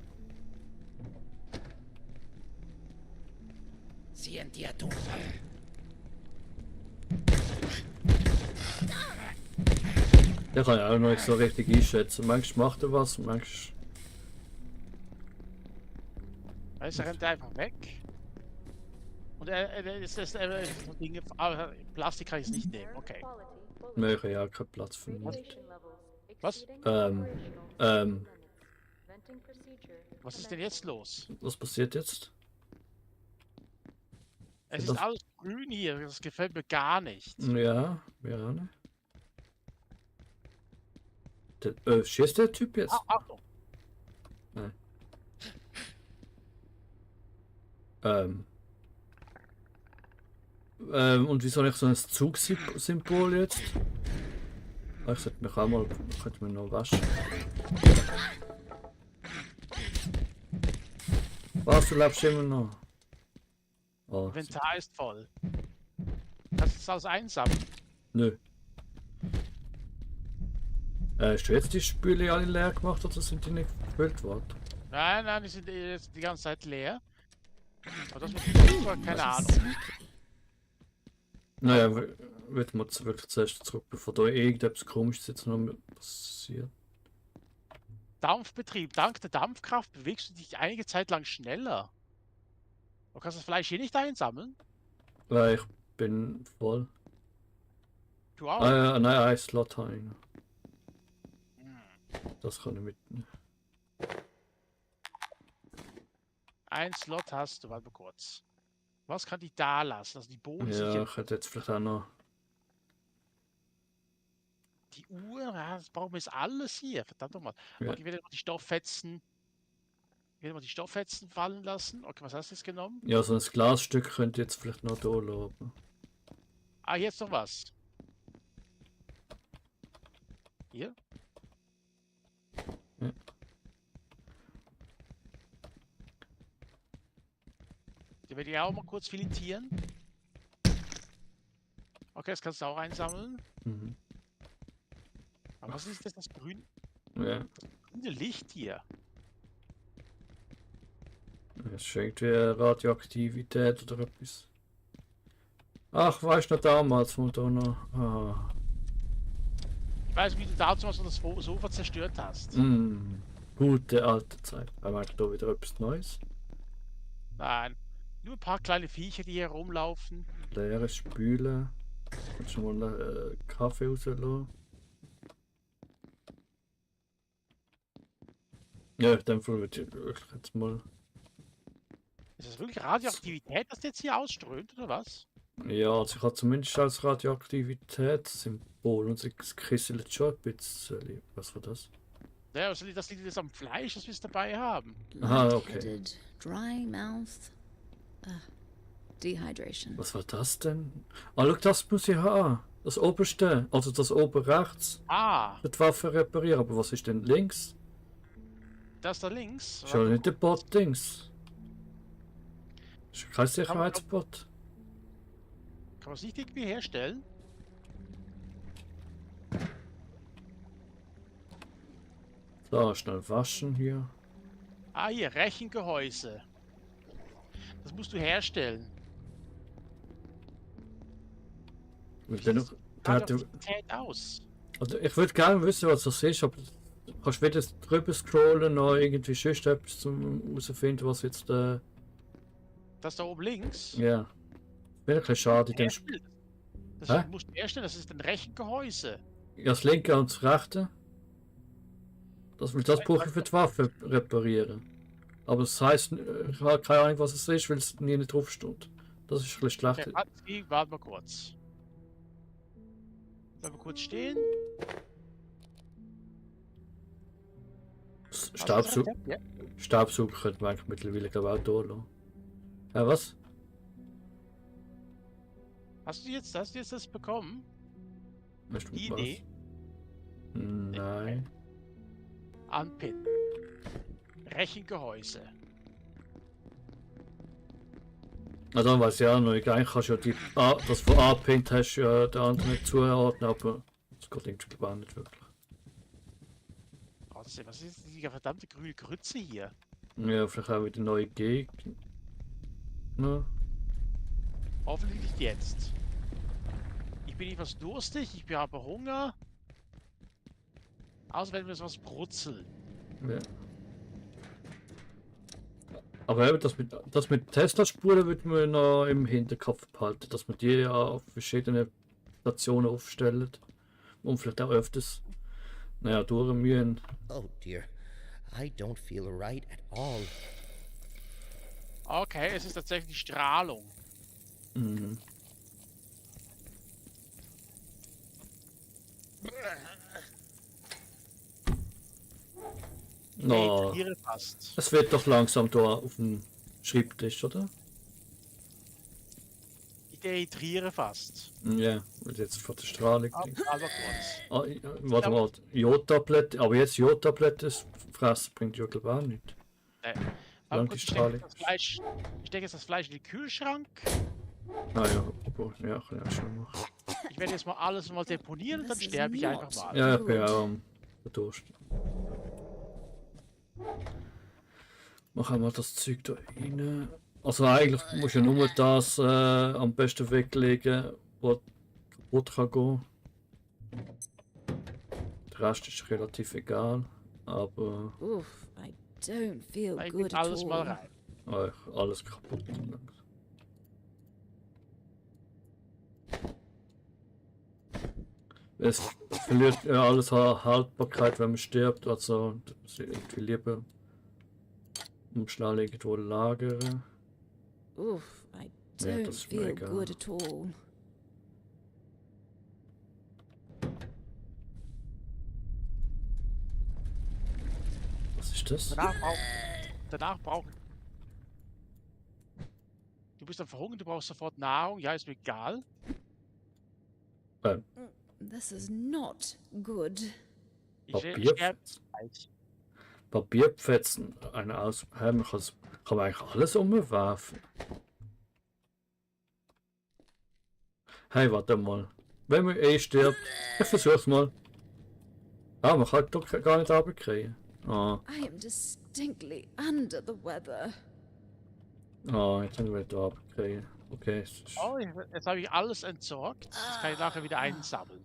Der kann ja auch noch nicht so richtig einschätzen. Manchmal macht er was und manchmal.
Weißt du, er rennt einfach weg. Und Dinge, Plastik kann ich nicht nehmen. Okay.
Wir haben ja keinen Platz für mich.
Was? Was ist denn jetzt los?
Was passiert jetzt?
Es
Das-
ist alles grün hier. Das gefällt mir gar nicht.
Ja, wir auch nicht. Schießt der Typ jetzt?
Achtung.
Und wieso nicht so ein Zugsymbol jetzt? Ich sollte mich auch mal, könnte mich noch waschen. Was, du lebst immer noch? Oh,
Inventar ist voll. Kannst du das alles einsammeln?
nö. Hast du jetzt die Spüle alle leer gemacht oder sind die nicht gefüllt worden?
Nein, die sind jetzt die ganze Zeit leer. Aber das mit dem keine Ahnung.
Naja, wird man wirklich zuerst zurück, bevor da irgendetwas komisches jetzt noch passiert.
Dampfbetrieb. Dank der Dampfkraft bewegst du dich einige Zeit lang schneller. Du kannst das Fleisch hier nicht einsammeln.
Weil ich bin voll.
Du auch.
Ah ja, nein, ein Slot habe ich noch. Das kann ich mitnehmen.
Ein Slot hast du, warte mal kurz. Was kann ich da lassen? Also die Bohnen
Ja,
sicher.
ich hätte jetzt vielleicht auch noch.
Die Uhr, ja, das brauchen wir jetzt alles hier. Verdammt nochmal.
Ja.
Okay, ich werde mal die Stofffetzen. Ich werde mal die Stofffetzen fallen lassen. Okay, was hast du jetzt genommen?
Ja, so ein Glasstück könnte jetzt vielleicht noch da lassen.
Ah, jetzt noch was. Hier.
Ja.
Die werde ich auch mal kurz filetieren. Okay, das kannst du auch einsammeln.
Mhm.
Aber was ist das grüne
Ja,
Licht hier?
es ist irgendwie Radioaktivität oder etwas. Ach, weißt du noch damals, wo da noch. Ah.
Ich weiß, wie du dazu was das Sofa zerstört hast.
Gute alte Zeit. Haben wir da wieder etwas Neues?
Nein. Nur ein paar kleine Viecher, die hier rumlaufen.
Leeres Spülen. Kannst du mal Kaffee rauslassen? Ja, in dem Fall würde ich wirklich jetzt mal.
Ist das wirklich Radioaktivität, das jetzt hier ausströmt, oder was?
Ja, also ich habe zumindest als Radioaktivitätssymbol und es kisselt schon ein bisschen. Was war das?
Ja, das liegt jetzt am Fleisch, das wir dabei haben.
Aha, okay.
Lightheaded, dry mouth. Dehydration.
Was war das denn? Ah, schau, das muss ich haben. Das oberste, also das oben rechts.
Ah,
Die Waffe reparieren, aber was ist denn links?
das da links.
Ist ja nicht der Bot-Dings. Ist kein Sicherheitsbot.
Kann man es nicht irgendwie herstellen?
So, schnell waschen hier.
Ah, hier, Rechengehäuse. Das musst du herstellen.
Mit den,
Radioaktivität aus.
also ich würde gerne wissen, was das ist, aber du kannst wieder drüber scrollen, noch irgendwie sonst etwas zum herausfinden, was jetzt
Das da oben links.
ja. Wäre ein bisschen schade in dem Spiel.
Das
Hä?
musst du herstellen, das ist ein Rechengehäuse.
Ja, das linke und das rechte. Das brauche ich für die Waffe reparieren. Aber das heisst, ich habe keine Ahnung, was es ist, weil es nie nicht drauf steht. Das ist ein bisschen
Okay,
schlecht.
warte mal kurz. Bleiben wir kurz stehen.
Staubsauger.
Ja.
Staubsauger könnte man eigentlich mittlerweile glaube ich auch da lassen. Ja, was?
Hast du jetzt das bekommen?
Weißt du,
Die
was?
Idee?
Nein.
Anpinnen. Rechengehäuse.
Na dann weiß ich auch noch nicht. Eigentlich kannst du ja das von angepinnt hast, ja der andere nicht zuordnen, aber das geht irgendwie gar nicht wirklich.
Was ist die verdammte grüne Grütze hier?
Ja, vielleicht auch wieder neue Gegner. Ja.
Hoffentlich nicht jetzt. Ich bin etwas durstig, ich habe Hunger. Außer wenn wir was brutzeln.
Ja. Aber eben das mit Tesla-Spuren wird man noch im Hinterkopf behalten, dass man die ja auf verschiedene Stationen aufstellt. Und vielleicht auch öfters, naja, durchmühen.
Oh dear. I don't feel right at all.
Okay, es ist tatsächlich die Strahlung.
Mhm. No.
Ich friere fast.
Es wird doch langsam da auf dem Schreibtisch, oder?
Ich dehydriere fast.
Ja, weil jetzt vor der Strahlung.
Aber kurz.
Ah, warte mal, Jodtablette, aber jetzt Jodtablette fressen bringt ja glaube ich auch nicht.
Nee.
Lang
Aber
die
gut,
Strahlung.
ich stecke jetzt das Fleisch in den Kühlschrank.
Naja, aber ja, kann ich auch schon machen.
Ich werde jetzt mal alles mal deponieren und dann
This is
sterbe ich
not
einfach mal.
Ja, ich bin auch am Durst. Machen wir das Zeug da rein. Also eigentlich muss ja nur das am besten weglegen, was kaputt kann gehen. Der Rest ist relativ egal, aber
Oof, I don't feel
Ich
good
gebe
at
alles mal
all.
rein.
alles kaputt. Es verliert ja alles an Haltbarkeit, wenn man stirbt, also das ist irgendwie lieber Umschlag irgendwo lagern.
Oof, I
Yeah,
don't
that's
feel
mega.
good at all.
Was ist das?
Danach brauchen. Du bist am Verhungern, du brauchst sofort Nahrung. Ja, ist mir egal.
This is not good.
Ich sterbe
Papierpfetzen.
gleich.
Papierpfetzen. Eine Aus. Hä, kann man eigentlich alles umwerfen? Hey, warte mal. Wenn man stirbt, ich versuch's mal. Ah, man kann doch gar nicht runterkriegen. Ah,
I am distinctly under the weather.
jetzt haben wir wieder runterkriegen. Okay, es ist...
Oh, jetzt habe ich alles entsorgt. Das kann ich nachher wieder einsammeln.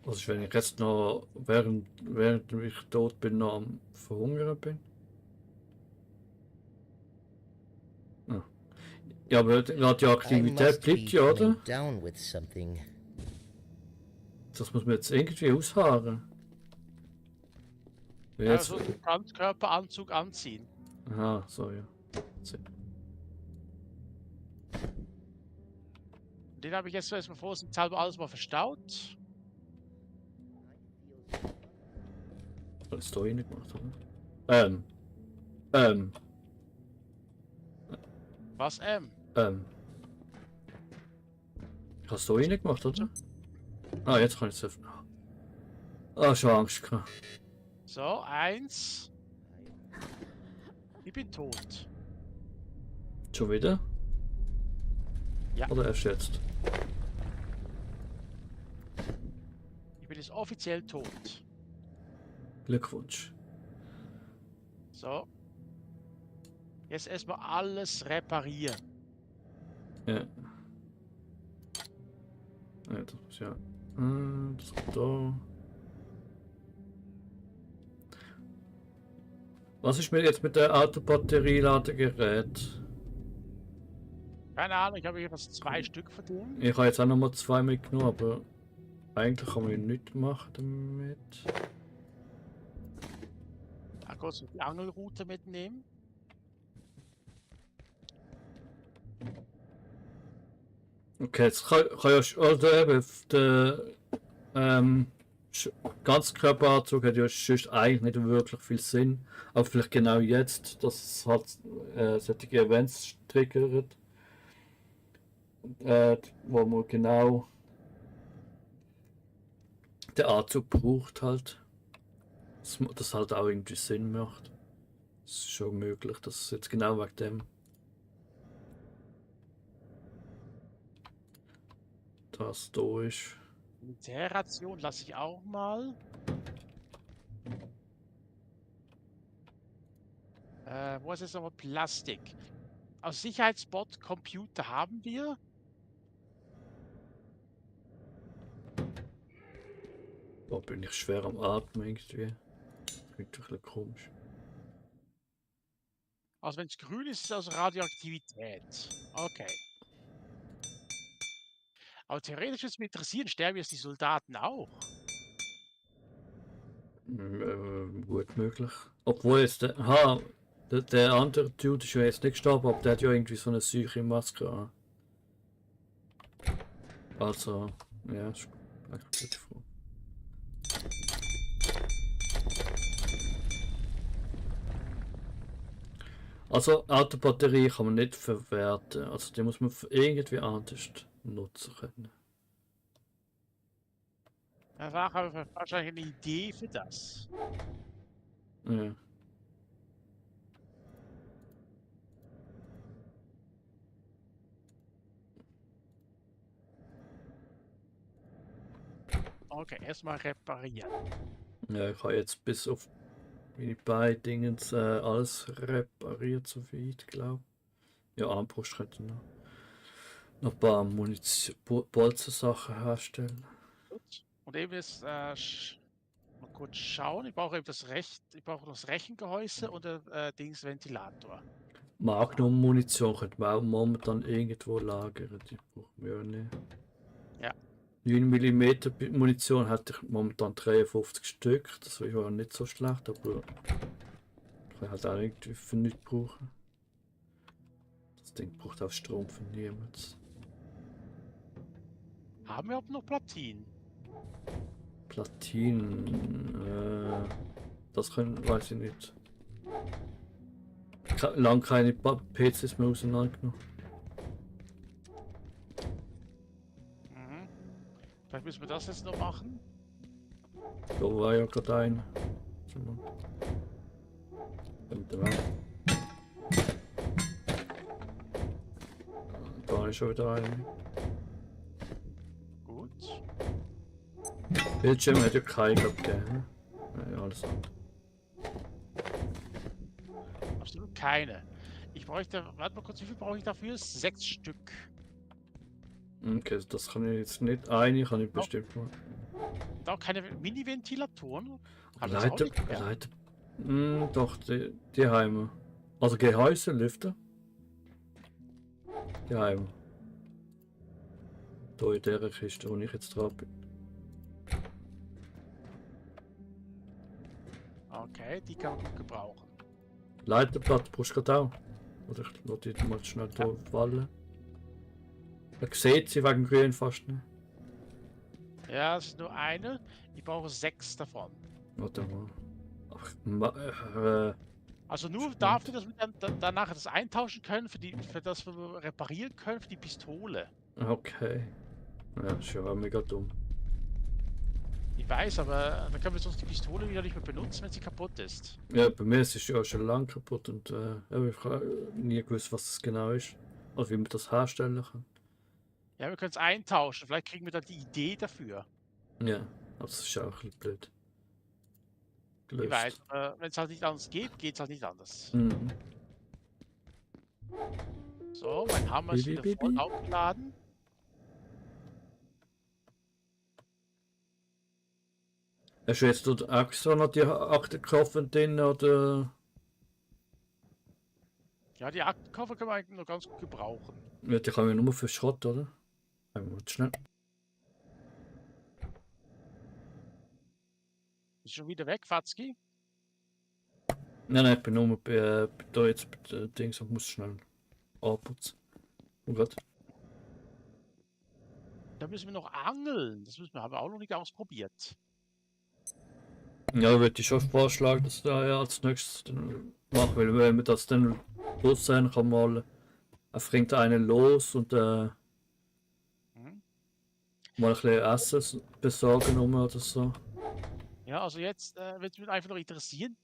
Was ist, wenn ich jetzt noch, während ich tot bin, noch am Verhungern bin? Ah. Ja, aber die
I
Radioaktivität
must be
bleibt ja, oder?
coming down with something.
Das muss man jetzt irgendwie ausharren.
Ja,
Jetzt...
also du kannst Körperanzug anziehen.
Aha, so ja.
Den habe ich jetzt erstmal vorsichtshalber alles mal verstaut.
Alles da rein gemacht, oder?
Was,
Ich habe es da rein gemacht, oder? Ah, jetzt kann ich es öffnen. Ah, schon Angst gehabt.
So, 1. Ich bin tot.
Schon wieder?
Ja.
Oder erst jetzt?
Ich bin jetzt offiziell tot.
Glückwunsch.
So. Jetzt erstmal alles reparieren.
Ja. Ja, das muss ja. Das kommt da. Was ist mir jetzt mit der Autobatterieladegerät?
Keine Ahnung, ich habe hier was 2 Stück von denen.
Ich habe jetzt auch noch mal 2 mitgenommen, aber eigentlich kann man nichts machen damit.
Da kurz die Angelrute mitnehmen.
Okay, jetzt kann ja oder eben der Ganzkörperanzug hat ja sonst eigentlich nicht wirklich viel Sinn, aber vielleicht genau jetzt, dass es halt solche Events triggert, wo man genau den Anzug braucht halt, das halt auch irgendwie Sinn macht. Es ist schon möglich, dass es jetzt genau wegen dem das da ist.
Militärration lasse ich auch mal. Wo ist jetzt nochmal Plastik? Aus Sicherheitsbot Computer haben wir.
Da bin ich schwer am Atmen irgendwie. Klingt ein bisschen komisch.
Also wenn es grün ist, ist es aus Radioaktivität. Okay. Aber theoretisch würde es mich interessieren, sterben jetzt die Soldaten auch?
Gut möglich. Obwohl jetzt der andere Dude ist ja jetzt nicht gestorben, aber der hat ja irgendwie so eine sichere Maske an. Also, ja, ist eine gute Frage. Also Autobatterie kann man nicht verwerten, also die muss man irgendwie anders nutzen können.
Danach haben wir wahrscheinlich eine Idee für das.
Ja.
Okay, erstmal reparieren.
Ja, ich habe jetzt bis auf meine beiden Dingens alles repariert, soweit, glaube ich. Ja, Armbrust könnte noch ein paar Bolzensachen herstellen.
Gut. Und eben jetzt mal kurz schauen. Ich brauche eben ich brauche noch das Rechengehäuse und der Dingsventilator.
Magnum-Munition könnte man auch momentan irgendwo lagern, die brauchen wir ja nicht.
Ja.
9 mm Munition hatte ich momentan 53 Stück, das wäre ja nicht so schlecht, aber Ich halt auch irgendwie für nichts brauchen. Das Ding braucht auch Strom für niemals.
Haben wir aber noch Platinen?
Platinen. Das können, weiß ich nicht. Lang keine PCs mehr auseinandergenommen.
Mhm. Vielleicht müssen wir das jetzt noch machen.
Da war ja gerade ein. Da ist schon wieder ein.
Gut.
Bildschirm hat ja keinen gegeben. Ja, alles andere.
Absolut keine. Ich bräuchte, warte mal kurz, wie viel brauche ich dafür? 6 Stück.
Okay, das kann ich jetzt nicht. Eine kann ich bestimmt machen.
Und auch keine Mini-Ventilatoren? Haben wir das auch
Leiter,
nicht mehr?
Leiter. Doch, die haben wir. Also Gehäuse, Lüfter. Die haben wir. Da in dieser Kiste, wo ich jetzt dran bin.
Okay, die kann man gut gebrauchen.
Leiterplatte brauchst du gerade auch. Oder ich lasse die mal schnell da fallen. Man sieht sie wegen grün fast nicht.
Ja, es ist nur eine. Ich brauche 6 davon.
Warte mal.
Also nur dafür, dass wir dann nachher das eintauschen können, für das wir reparieren können, für die Pistole.
Okay. Ja, ist ja mega dumm.
Ich weiß, aber dann können wir sonst die Pistole wieder nicht mehr benutzen, wenn sie kaputt ist.
Ja, bei mir ist es ja schon lange kaputt und ich habe nie gewusst, was das genau ist. Also wie man das herstellen kann.
Ja, wir können es eintauschen. Vielleicht kriegen wir dann die Idee dafür.
Ja, aber das ist ja auch ein bisschen blöd.
Ich weiß, wenn es halt nicht anders geht, geht es halt nicht anders.
Mhm.
So, mein Hammer ist wieder voll aufgeladen.
Hast du jetzt dort extra noch die Aktenkoffer drin oder?
Ja, die Aktenkoffer können wir eigentlich noch ganz gut gebrauchen.
Ja, die kann man nur für Schrott, oder? Einmal schnell.
Ist schon wieder weg, Fatzki?
Nein, ich bin nur da jetzt bei den Dings und muss schnell anputzen. Oh Gott.
Da müssen wir noch angeln. Haben wir auch noch nicht ausprobiert.
Ja, würde ich schon vorschlagen, dass da ja als nächstes dann machen, weil wenn wir das dann los sein kann, mal bringt einen los und mal ein bisschen Essen besorgen oder so.
Ja, also jetzt würde mich einfach noch interessieren,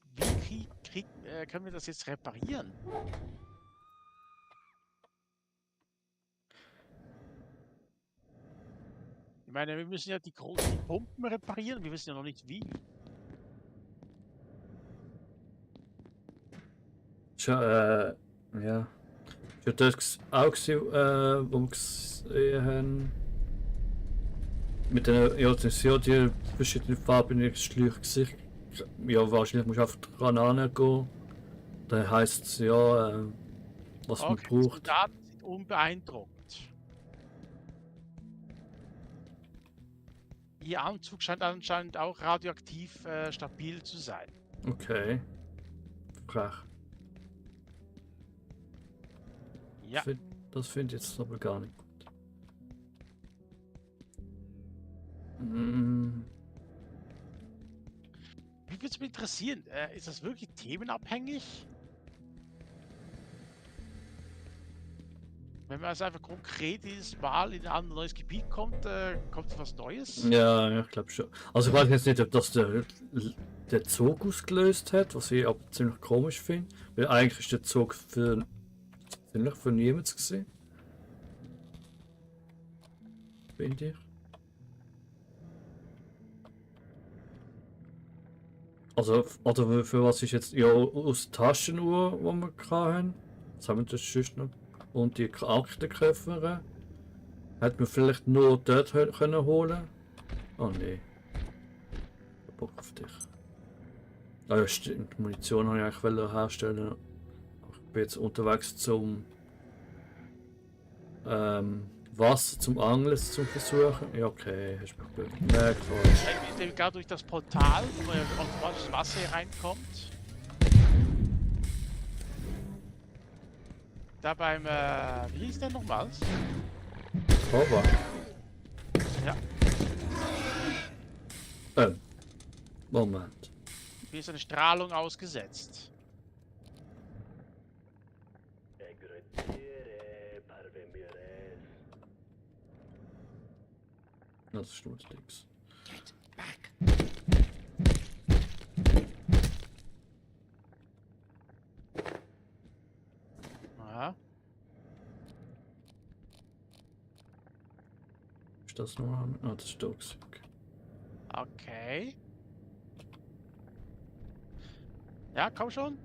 wie können wir das jetzt reparieren? Ich meine, wir müssen ja die Pumpen reparieren, wir wissen ja noch nicht wie.
Ja. Ich habe das auch gesehen, wo wir gesehen haben. Mit den, ja, das sind ja die verschiedenen farbigen Schläuche gesehen. Ja, wahrscheinlich musst du einfach dran angehen. Dann heisst es ja, was man
Okay, die
braucht.
Soldaten sind unbeeindruckt. Ihr Anzug scheint anscheinend auch radioaktiv stabil zu sein.
Okay. Frech.
Ja,
Das finde ich jetzt aber gar nicht gut. Mm.
mich würde es mich interessieren, ist das wirklich themenabhängig? Wenn man also einfach konkret dieses Mal in ein neues Gebiet kommt, kommt was Neues?
Ja, ich glaube schon. Also ich weiß jetzt nicht, ob das der Zug ausgelöst hat, was ich aber ziemlich komisch finde. Weil eigentlich ist der Zug ziemlich für niemanden gesehen. Finde ich. Also, oder für was ist jetzt, ja, aus Taschenuhr, die wir hatten. Was haben wir das sonst noch? Und die Aktenkoffer. Hätte man vielleicht nur dort können holen. Oh nee. Ich hab Bock auf dich. Ah ja, stimmt. Munition habe ich eigentlich herstellen. Ich bin jetzt unterwegs zum Wasser zum Angeln zum Versuchen. Ja, okay, hast mich blöd. Ja, klar.
Ich gerade durch das Portal, wo man automatisch das Wasser hier reinkommt. Da beim, wie hieß der nochmals?
Horror.
Ja.
Moment.
Hier ist eine Strahlung ausgesetzt.
Das ist nur nichts.
Get back.
Aha.
Ist das nur an? Ah, das ist toxisch.
Okay. Ja, komm schon.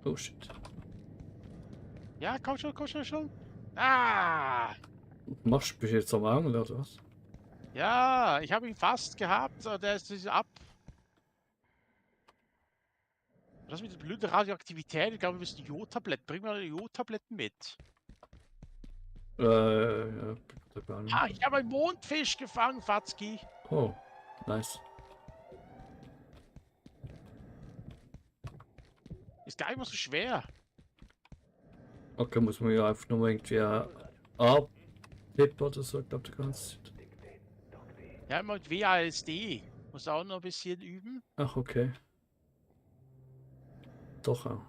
Oh shit.
Ja, komm schon. Ah!
Machst du bis jetzt am Angeln oder was?
Ja, ich habe ihn fast gehabt, aber der ist ab. Das mit der blöden Radioaktivität, ich glaube, wir müssen Jodtabletten. Bring mal Jodtabletten mit.
Ja, bitte gar nicht.
Ah, ich habe einen Mondfisch gefangen, Fatzki.
Oh, nice.
Ist gar nicht mal so schwer.
Okay, muss man ja einfach nur irgendwie abtippen oder so, ich glaube die ganze Zeit.
Ja, immer mit WASD. Muss auch noch ein bisschen üben.
Ach, okay. Doch auch.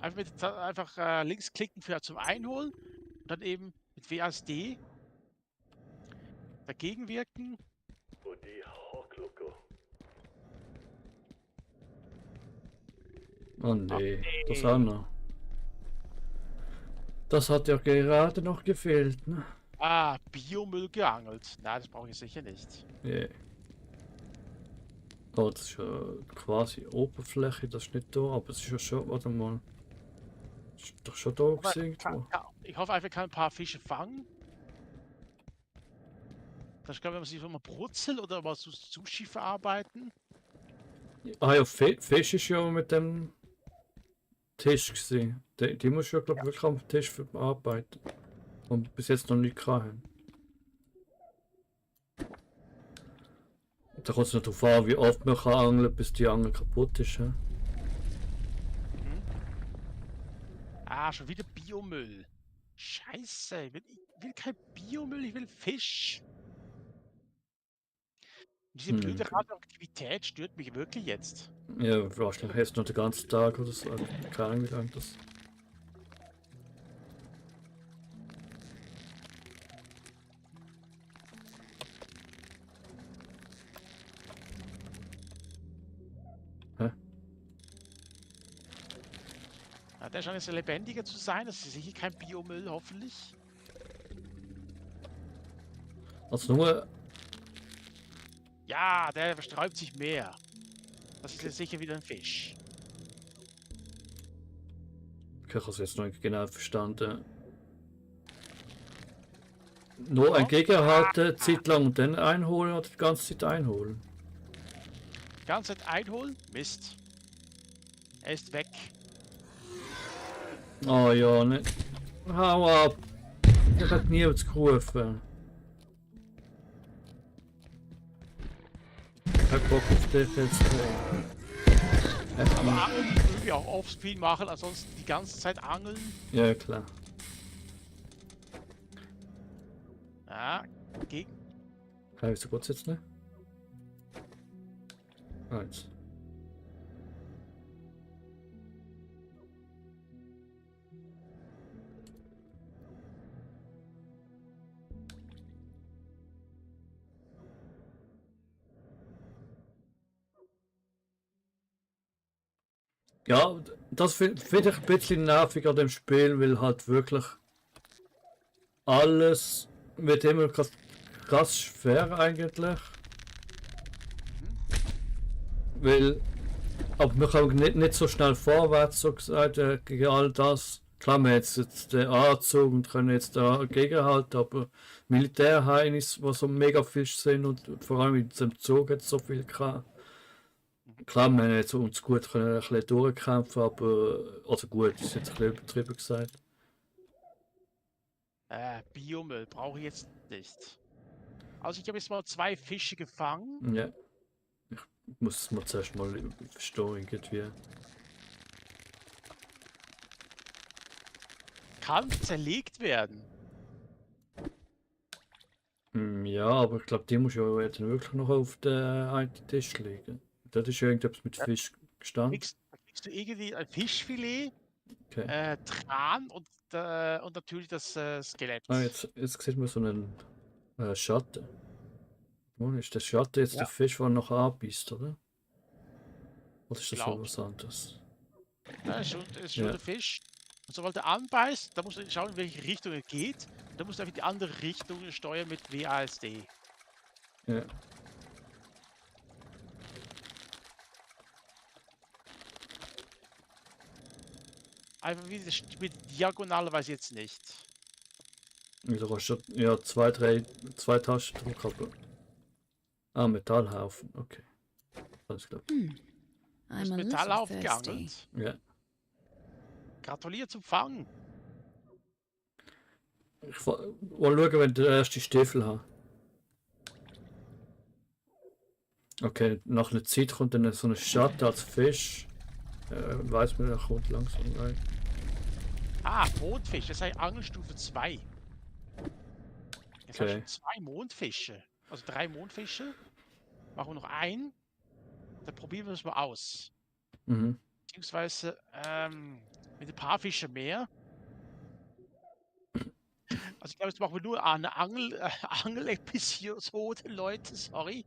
Einfach links klicken für zum Einholen. Und dann eben mit WASD dagegen wirken.
Oh nee, das auch noch. Das hat ja gerade noch gefehlt, ne?
Ah, Biomüll geangelt. Na, das brauche ich sicher nicht.
Yeah. Oh, das ist ja quasi Oberfläche, das ist nicht da, aber es ist ja schon, warte mal. Ist doch schon da
Aber
gewesen irgendwo.
ich hoffe einfach, ich kann ein paar Fische fangen. Das kann man sich mal brutzeln oder mal zu Sushi verarbeiten.
Ah ja, Fisch ist ja mit dem Tisch gewesen. Die muss ja, glaube ich, wirklich am Tisch verarbeiten. Und bis jetzt noch nicht haben. Da kommt es nicht darauf an, wie oft man kann angeln, bis die Angel kaputt ist. He?
Ah, schon wieder Biomüll. Scheiße, ich will kein Biomüll, ich will Fisch. Diese blöde Radioaktivität stört mich wirklich jetzt.
Ja, wahrscheinlich erst noch den ganzen Tag oder so. Keine Ahnung, wie lange das.
Ja, der scheint jetzt lebendiger zu sein. Das ist sicher kein Biomüll, hoffentlich.
Also nur.
Ja, der sträubt sich mehr. Das ist jetzt sicher wieder ein Fisch.
Okay, ich habe es jetzt noch nicht genau verstanden. Nur ein Gegenhalten, Zeit lang und dann einholen oder die ganze Zeit einholen?
Die ganze Zeit einholen? Mist. Er ist weg.
Oh ja, nicht. Hau ab! Ich hat niemand gerufen. Ich hab Bock auf dich jetzt.
Aber Angeln können wir auch offscreen machen, ansonsten die ganze Zeit angeln.
Ja, klar.
Ja, gegen.
Wieso geht's jetzt nicht? Eins. Ja, das finde ich ein bisschen nervig an dem Spiel, weil halt wirklich alles wird immer krass schwer eigentlich. Weil, aber wir kommen nicht so schnell vorwärts, so gesagt, gegen all das. Klar, wir haben jetzt den Anzug und können jetzt da gegenhalten, aber Militärheinis, was so mega Fisch sind und vor allem in diesem Zug jetzt so viel gehabt. Klar, wir haben jetzt uns gut können ein bisschen durchkämpfen, aber also gut, ist jetzt ein bisschen übertrieben gesagt.
Biomüll brauche ich jetzt nicht. Also ich habe jetzt mal 2 Fische gefangen.
Ja. Ich muss es mal zuerst mal verstehen, irgendwie.
Kann zerlegt werden.
Ja, aber ich glaube, die muss ja jetzt wirklich noch auf den einen Tisch legen. Das ist ja irgendetwas mit Fisch gestanden.
Kriegst du irgendwie ein Fischfilet,
Okay.
Tran und natürlich das Skelett.
Ah, jetzt sieht man so einen Schatten. Wo ist der Schatten jetzt
Ja.
der Fisch, der noch anbeißt, oder? Oder ist das
Glaub.
was anderes?
Ja, ist schon
Ja.
der Fisch. Und sobald er anbeißt, da musst du schauen, in welche Richtung er geht. Und dann musst du einfach die andere Richtung steuern mit WASD.
Ja.
Einfach wie das mit diagonal weiß ich jetzt nicht.
Du kannst ja zwei Tastendruck haben. Ah, Metallhaufen, okay. Alles klar.
Du
I'm
hast
a
Metall
little
aufgeangelt.
thirsty.
Ja.
Gratuliere zum Fang.
Ich will schauen, wenn der erste Stiefel hat. Okay, nach einer Zeit kommt dann so ein Schatten als Fisch. Weiß man, er kommt langsam rein.
Ah, Mondfisch, das heißt Angelstufe 2. Jetzt habe ich
Okay.
schon 2 Mondfische. Also 3 Mondfische. Machen wir noch einen. Dann probieren wir es mal aus.
Mhm.
Beziehungsweise mit ein paar Fische mehr. Also ich glaube, jetzt machen wir nur eine Angel-Episode, Leute, sorry.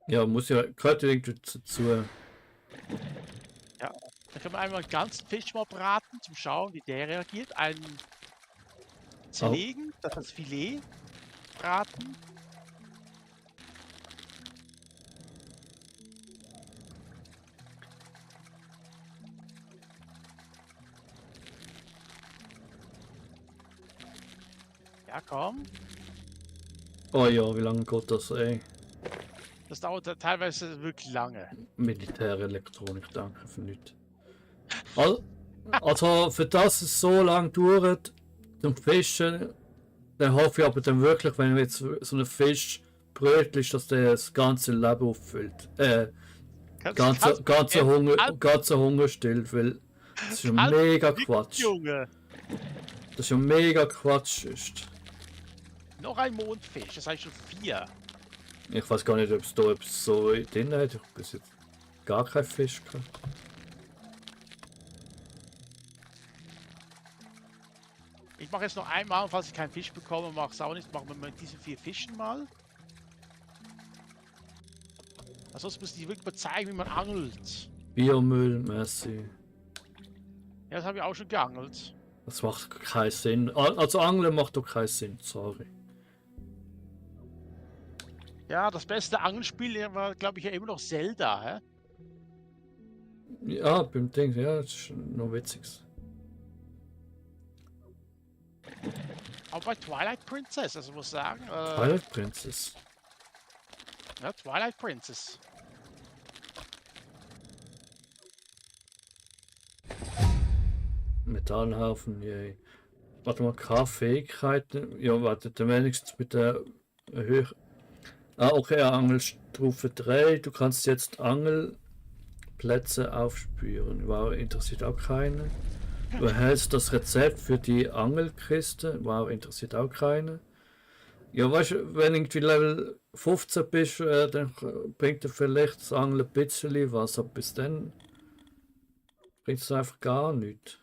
Ja, muss ja gerade irgendwie dazu.
Dann können wir einmal einen ganzen Fisch mal braten, zum Schauen, wie der reagiert. Einen zerlegen, das Filet braten. Ja, komm.
Oh ja, wie lange geht das, ey?
Das dauert ja teilweise wirklich lange.
Militärelektronik, danke für nichts. Also, für das es so lange dauert, zum Fischen, dann hoffe ich aber dann wirklich, wenn jetzt so ein Fischbrötchen ist, dass der das ganze Leben auffüllt. Ganze Hunger stillt, weil das ist ja
Kannst
mega
nicht,
Quatsch.
Junge.
Das ist ja mega Quatsch. Ist.
Noch ein Mondfisch, das heißt schon 4.
Ich weiß gar nicht, ob es da etwas so drin hat. Ich habe bis jetzt gar keinen Fisch gehabt.
Ich mache jetzt noch einmal, falls ich keinen Fisch bekomme, mache es auch nicht. Machen wir mit diesen 4 Fischen mal. Ansonsten müssen die wirklich mal zeigen, wie man angelt.
Biomüll, merci.
Ja, das habe ich auch schon geangelt.
Das macht keinen Sinn. Also Angeln macht doch keinen Sinn, sorry.
Ja, das beste Angelspiel war, glaube ich, ja immer noch Zelda, hä?
Ja, beim Ding, ja, das ist noch witzig.
Auch bei Twilight Princess, also muss sagen.
Twilight Princess.
Ja, Twilight Princess.
Metallhaufen, yay. Warte mal, K-Fähigkeiten. Ja, warte, dann wenigstens mit der Höhe. Ah, okay, Angelstufe 3. Du kannst jetzt Angelplätze aufspüren. Wow, interessiert auch keinen. Du erhältst das Rezept für die Angelkiste. Wow, interessiert auch keinen. Ja, weißt du, wenn du irgendwie Level 15 bist, dann bringt dir vielleicht das Angeln ein bisschen was, aber bis dann bringt es einfach gar nichts.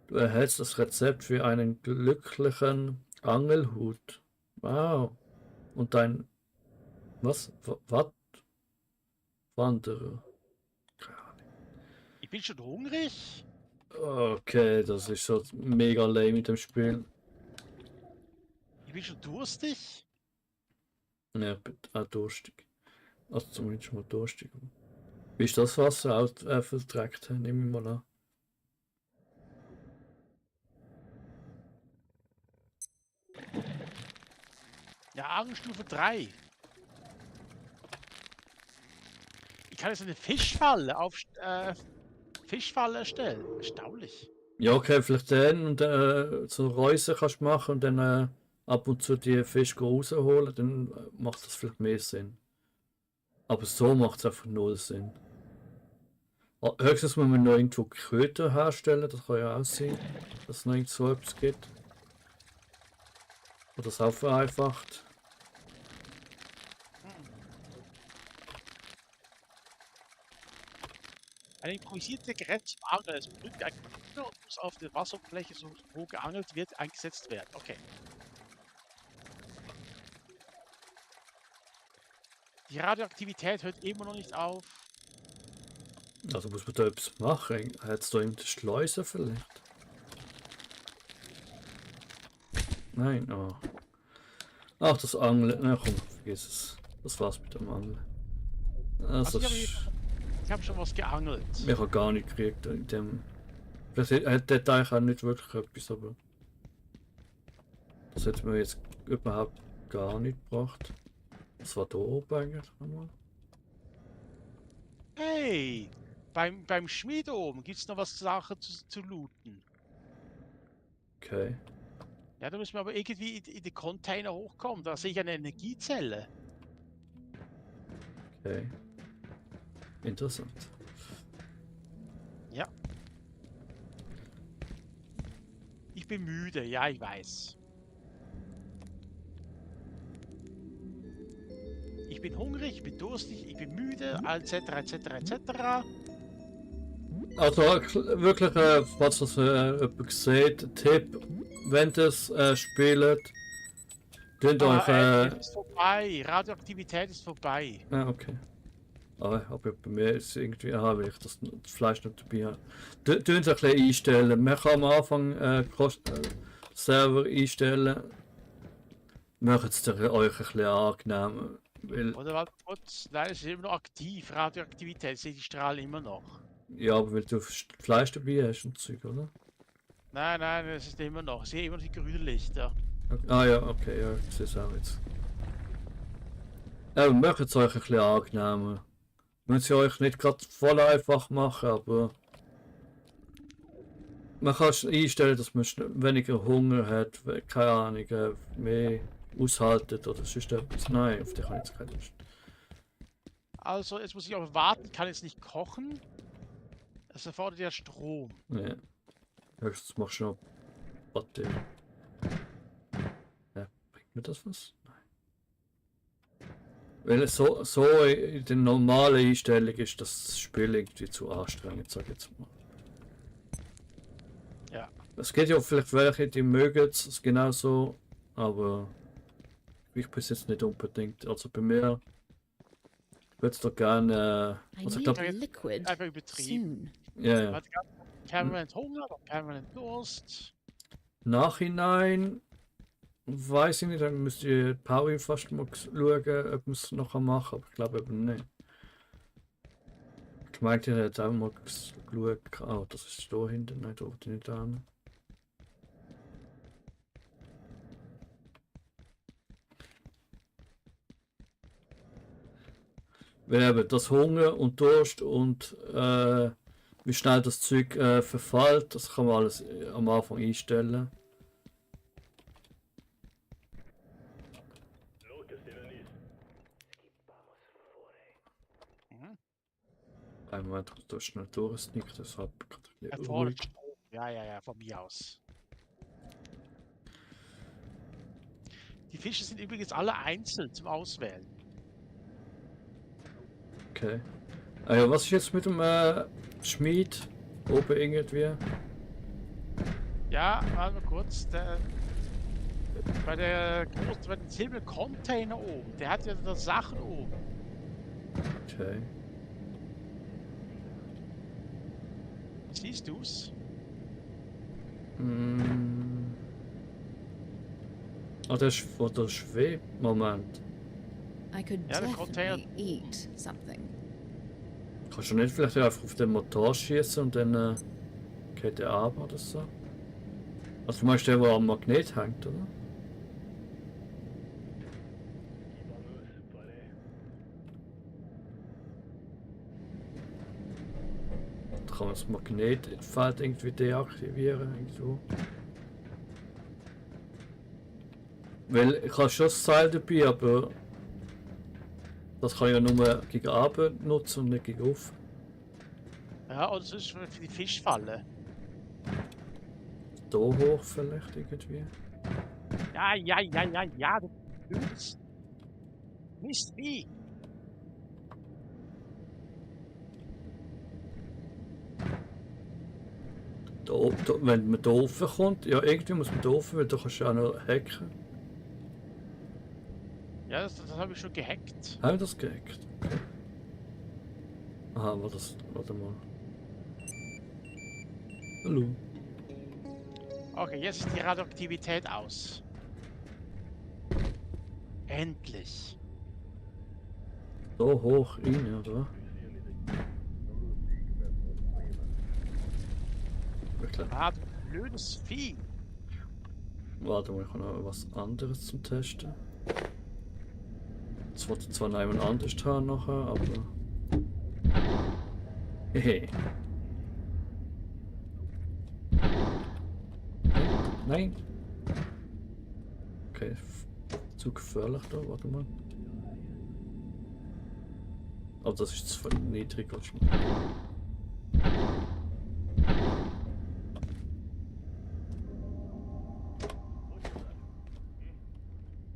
Du erhältst das Rezept für einen glücklichen Angelhut. Wow. Und dein... Was? Was? Wanderer. Keine Ahnung.
Ich bin schon hungrig.
Okay, das ist so mega lame mit dem Spiel.
Ich bin schon durstig.
Ja, ich bin auch durstig. Also zumindest mal durstig. Wie ist das Wasser auch verdreckt? Nehme ich mal an.
Ja, Angelstufe 3. Ich kann jetzt eine Fischfalle Fischfalle erstellen. Erstaunlich.
Ja, okay, vielleicht den und so Reuse kannst du machen und dann ab und zu die Fische rausholen, dann macht das vielleicht mehr Sinn. Aber so macht es einfach null Sinn. Höchstens muss man noch irgendwo Köder herstellen, das kann ja auch sein, dass es noch irgend so etwas gibt. Oder das auch vereinfacht.
Ein improvisiertes Gerät zum Angeln. Es benötigt ein Köder und muss auf der Wasseroberfläche, so wo geangelt wird, eingesetzt werden. Okay. Die Radioaktivität hört immer noch nicht auf.
Also muss man da etwas machen. Hat es da irgendeine Schleuse vielleicht? Nein, oh. Ach, das Angeln. Na komm, vergiss es. Das war's mit dem Angeln. Also,
Ich habe schon was geangelt.
ich habe gar nicht gekriegt in dem. Vielleicht hat der Teich auch nicht wirklich etwas, aber. Das hätte mir jetzt überhaupt gar nicht gebracht. Was war da oben eigentlich nochmal?
Hey! Beim Schmied oben gibt es noch was Sachen zu looten.
Okay.
Ja, da müssen wir aber irgendwie in die Container hochkommen. Da sehe ich eine Energiezelle.
Okay. Interessant.
Ja. Ich bin müde, ja, ich weiß. Ich bin hungrig, ich bin durstig, ich bin müde, etc. etc. etc.
Also wirklich, was das jemand sieht, Tipp, wenn das spielt, könnt euch.
Es ist vorbei, Radioaktivität ist vorbei.
Ah, okay. Aber bei mir ist es irgendwie, weil ich das Fleisch nicht dabei habe. Tun Sie ein bisschen einstellen. Man kann am Anfang Server einstellen. Macht es euch ein bisschen angenehm. Weil,
Oder warte kurz, nein, es ist immer noch aktiv, Radioaktivität, sehe die Strahlen immer noch.
ja, aber weil du Fleisch dabei hast und Zeug, oder?
Nein, nein, es ist immer noch, ich sehe immer noch die grünen Lichter.
Okay. Ah ja, okay, ja, ich sehe es auch jetzt. Macht es euch ein bisschen angenehmer. Müsst ihr euch nicht gerade voll einfach machen, aber man kann einstellen, dass man weniger Hunger hat, keine Ahnung, mehr aushaltet oder sonst etwas. Nein, auf die kann ich jetzt keine Lust.
Also, jetzt muss ich aber warten, kann jetzt nicht kochen. Es erfordert ja Strom.
Ja. Höchstens machst du noch Batterie. Ja, bringt mir das was? Nein. Weil so in der normalen Einstellung ist das Spiel irgendwie zu anstrengend, sag ich jetzt mal.
Ja.
Es gibt ja vielleicht welche, die mögen es genauso, aber ich bis jetzt nicht unbedingt. Also bei mir würde es doch gerne.
I
Also ich
need
glaube,
a liquid
Einfach übertrieben.
soon.
ja, ja.
Man hat permanent Hunger, aber permanent Durst.
Nachhinein weiß ich nicht, dann müsst ihr Pauli fast mal schauen, ob man es noch machen kann, aber ich glaube eben nicht. Ich meinte, er hat auch mal geschaut. Oh, das ist da hinten, nein, da wollte ich nicht hin. Weil eben das Hunger und Durst und wie schnell das Zeug verfällt, das kann man alles am Anfang einstellen.
Mhm.
Einen Moment, ich muss da schnell durchsnicken, deshalb gerade ein bisschen
Erfordert
ruhig.
Strom. Ja, ja, ja, von mir aus. Die Fische sind übrigens alle einzeln zum Auswählen.
Okay. Ah ja, was ist jetzt mit dem Schmied? Oben irgendwie?
Ja, warte mal kurz. Bei dem silbernen Container oben, der hat ja da Sachen oben.
Okay.
Siehst du's?
Mm. Ah, der schwebt. Moment.
I could
Ja, der Container-
definitely eat something.
Kannst du nicht vielleicht einfach auf den Motor schießen und dann geht der ab oder so? Also du meinst der, der am Magnet hängt, oder? Da kann man das Magnetfeld irgendwie deaktivieren irgendwo. Weil ich habe schon das Seil dabei, aber das kann ich ja nur gegen Abend nutzen und nicht gegen auf.
Ja, oder sonst für die Fischfalle.
Da hoch vielleicht irgendwie.
Ja, du blödes Mistvieh.
Wenn man da oben kommt, ja irgendwie muss man da oben, weil da kannst du auch noch hacken.
Ja, das habe ich schon gehackt.
Haben wir das gehackt? Okay. Aha, warte mal. Hallo.
Okay, jetzt ist die Radioaktivität aus. Endlich.
Da hoch rein, oder? Wirklich?
Ah, du blödes Vieh.
Warte mal, ich habe noch was anderes zum Testen. Das wollte ich zwar noch jemand anders haben nachher, aber... Hehe. Nein! Okay, zu gefährlich da, warte mal. Aber das ist zu niedrig wahrscheinlich.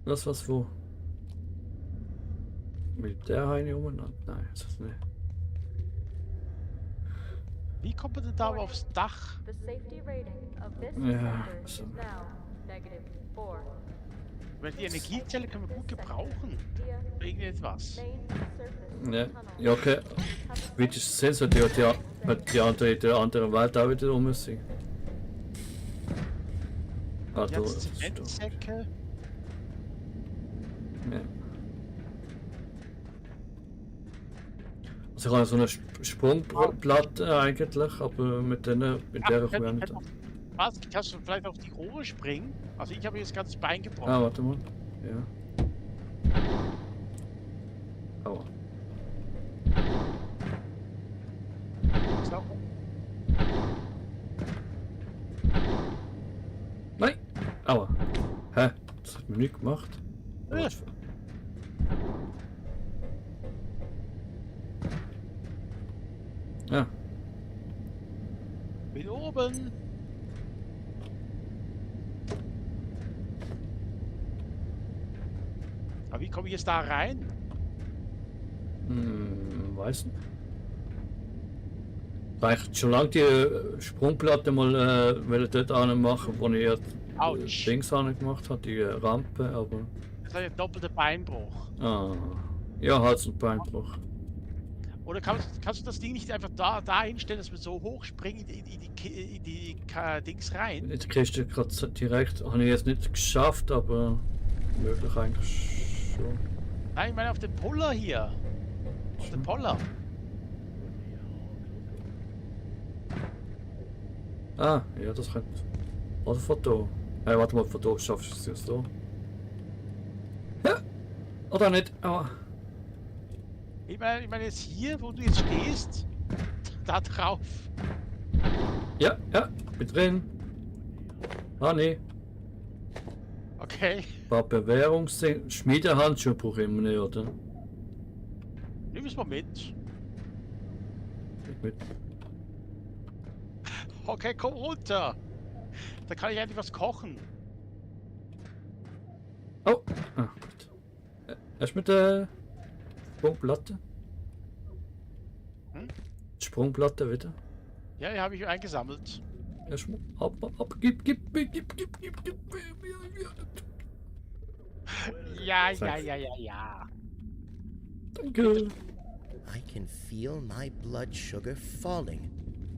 Das was wo? Militärheine umeinander? Nein, ist das nicht.
Wie kommt man denn da aufs Dach?
The safety rating of this
Ja,
sector is
so.
now -4.
Weil die Energiezelle können wir gut gebrauchen. Für irgendetwas.
Main surface
Ja,
tunnel.
ja okay. Wie du es sehen, so die andere in der anderen Welt auch wieder rum sind. Ah, da
Jetzt
ist
Zementsäcke.
ja. Also ich habe so eine Sprungplatte eigentlich, aber mit der komme ich auch nicht an.
Was? Kannst du vielleicht auf die Rohre springen? Also ich habe jetzt ganz das Bein gebrochen.
Ah, warte mal. Ja. Aua.
So.
Nein! Aua. Hä? Das hat mir nicht gemacht.
Ja.
Ja.
Bin oben. Aber wie komme ich jetzt da rein?
Weiß nicht. Reicht schon lange die Sprungplatte mal dort anmachen, wo ich ja
Autsch.
Dings gemacht habe, die Rampe, aber.
Das ist ein doppelter Beinbruch.
Ah. Ja, Hals- und Beinbruch.
Oder kannst du das Ding nicht einfach da hinstellen, dass wir so hoch springen in die Dings rein?
Die Kiste gerade direkt, habe ich jetzt nicht geschafft, aber möglich eigentlich schon.
Nein, ich meine auf den Puller hier. Auf den Poller.
Ah, ja, das könnte. Oder von da. Hey, warte mal, von da schaffst du es jetzt da. Ja! Oder nicht? Aber.
Ich meine jetzt hier, wo du jetzt stehst, da drauf.
Ja, bin drin. Ah, nee.
Okay.
Ein paar Bewährungssinn. Schmiedehandschuhe brauche ich immer nicht, oder?
Nimm es mal mit.
Nicht mit.
Okay, komm runter. Da kann ich endlich was kochen.
Oh! Ah, gut. Erst mit der Sprungplatte.
Hm?
Sprungplatte wieder.
Ja, die habe ich eingesammelt.
Erst mal ab, gib.
Ja.
Danke.
I can feel my blood sugar falling.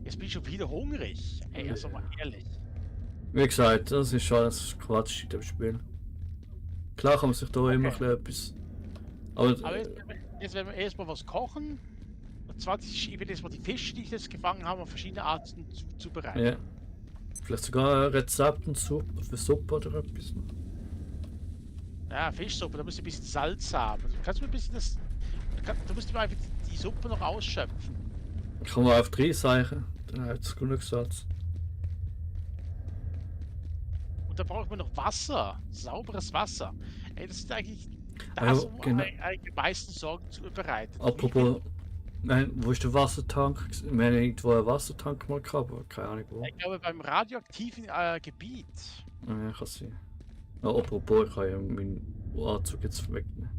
Jetzt bin ich schon wieder hungrig. Ey, also mal ehrlich.
Wie gesagt, das ist alles Quatsch in dem Spiel. Klar kann man sich da immer etwas. Aber
Aber jetzt werden wir erstmal was kochen. Und zwar, ich will jetzt mal die Fische, die ich jetzt gefangen habe, auf verschiedene Arten zubereiten.
ja. Vielleicht sogar ein Rezept und Suppe für Suppe oder etwas.
Ja, Fischsuppe, da musst du ein bisschen Salz haben. Du kannst mir ein bisschen das. Du musst mir einfach die Suppe noch ausschöpfen.
Kann man auf 3 Seichen, dann hat es genug Salz.
da braucht man noch Wasser. Sauberes Wasser. Ey, das ist eigentlich
Ah,
das,
ja,
um
genau.
die meisten Sorgen zu bereiten.
Apropos, nein, wo ist der Wassertank? Wir haben irgendwo einen Wassertank mal gehabt, aber keine Ahnung wo.
Ich glaube, beim radioaktiven Gebiet.
Ja, kann sein. Ja, apropos, ich kann ja meinen Anzug jetzt wegnehmen.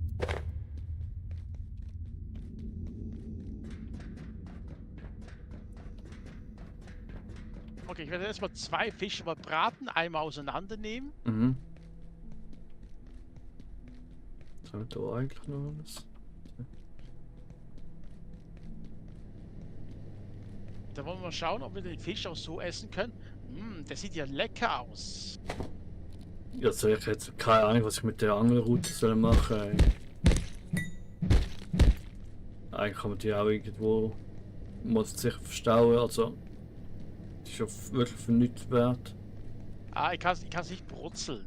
Okay, ich werde erstmal 2 Fische mal braten, einmal auseinandernehmen.
Mhm. Was haben wir da eigentlich noch alles?
Da wollen wir mal schauen, ob wir den Fisch auch so essen können. Der sieht ja lecker aus.
Ja, also ich hätte jetzt keine Ahnung, was ich mit der Angelroute soll machen soll. Eigentlich kann man die auch irgendwo muss sich verstauen, also die ist ja wirklich für nichts wert.
Ah, ich kann es nicht brutzeln.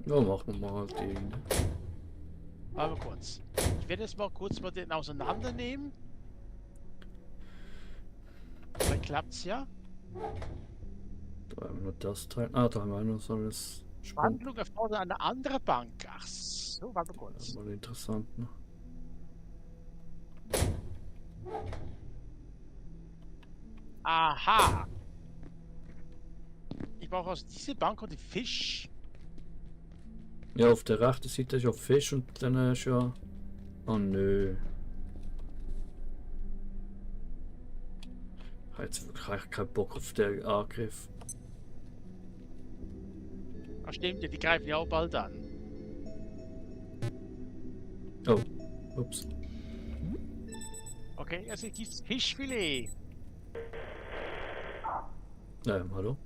Ja, machen wir mal die rein.
Aber kurz. Ich werde jetzt mal kurz mal den auseinandernehmen. Vielleicht klappt's ja.
Da haben wir noch das Teil. Ah, da haben wir auch noch so ein Sprung.
Wandlung erfordert eine andere Bank. Ach so, warte
Das
kurz.
ist mal interessant noch.
Aha. Ich brauche aus dieser Bank und den Fisch.
Ja, auf der rechten Seite ist ja Fisch und dann ist ja... Oh nö. Ich habe jetzt wirklich eigentlich keinen Bock auf den Angriff.
Ach stimmt, ja, die greifen ja auch bald an.
Oh, ups.
Okay, also dieses Fischfilet.
Hallo?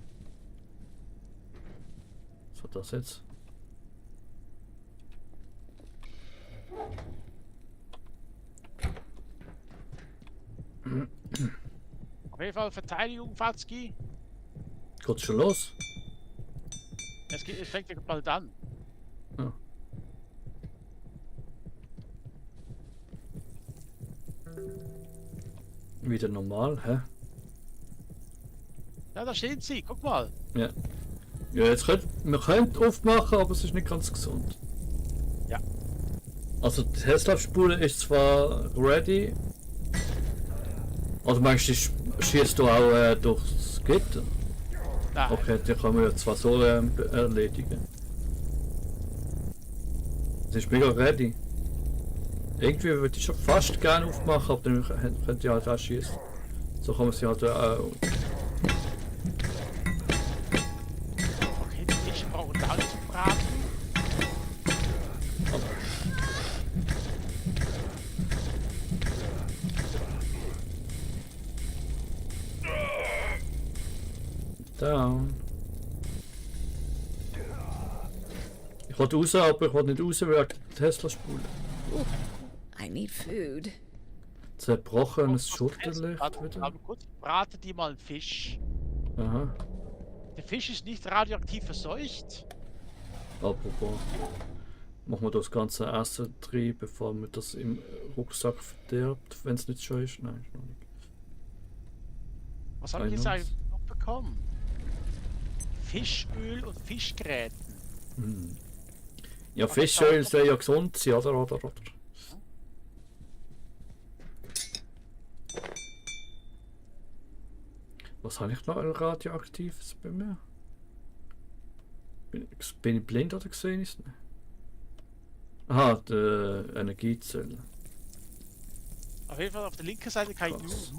Was war das jetzt?
Auf jeden Fall Verteidigung, Fatzki.
Geht's schon los?
Es fängt ja bald an.
Ja. Wieder normal, hä?
Ja, da stehen sie, guck mal.
Ja. Ja, jetzt wir können aufmachen, aber es ist nicht ganz gesund.
Ja.
Also die Tesla-Spule ist zwar ready. Also meinst du, die schießt du auch durchs Gitter?
Nein.
Okay, die kann man ja zwar so erledigen. Sie ist mega ready. Irgendwie würde ich schon fast gerne aufmachen, aber dann könnte ich halt auch schießen. So kann man sie halt auch.
Okay, die Fische brauchen lange zu braten.
Down. Ich wollte raus, aber ich wollte nicht raus wegen der Tesla-Spule.
I need food.
Zerbrochenes Schulterlicht
Warte,
wieder.
warte kurz, brate dir mal einen Fisch.
Aha.
Der Fisch ist nicht radioaktiv verseucht.
Apropos. Machen wir das ganze Essen drin, bevor man das im Rucksack verderbt, wenn es nicht schon ist. Nein, ist noch nicht.
Was habe ich jetzt eigentlich noch bekommen? Fischöl und Fischgräten.
Hm. Ja, Fischöl soll ja gesund sein, oder? Was habe ich noch ein radioaktives bei mir? Bin ich blind oder gesehen ist nicht? Aha, die Energiezelle.
Auf jeden Fall auf der linken Seite kann
Krass.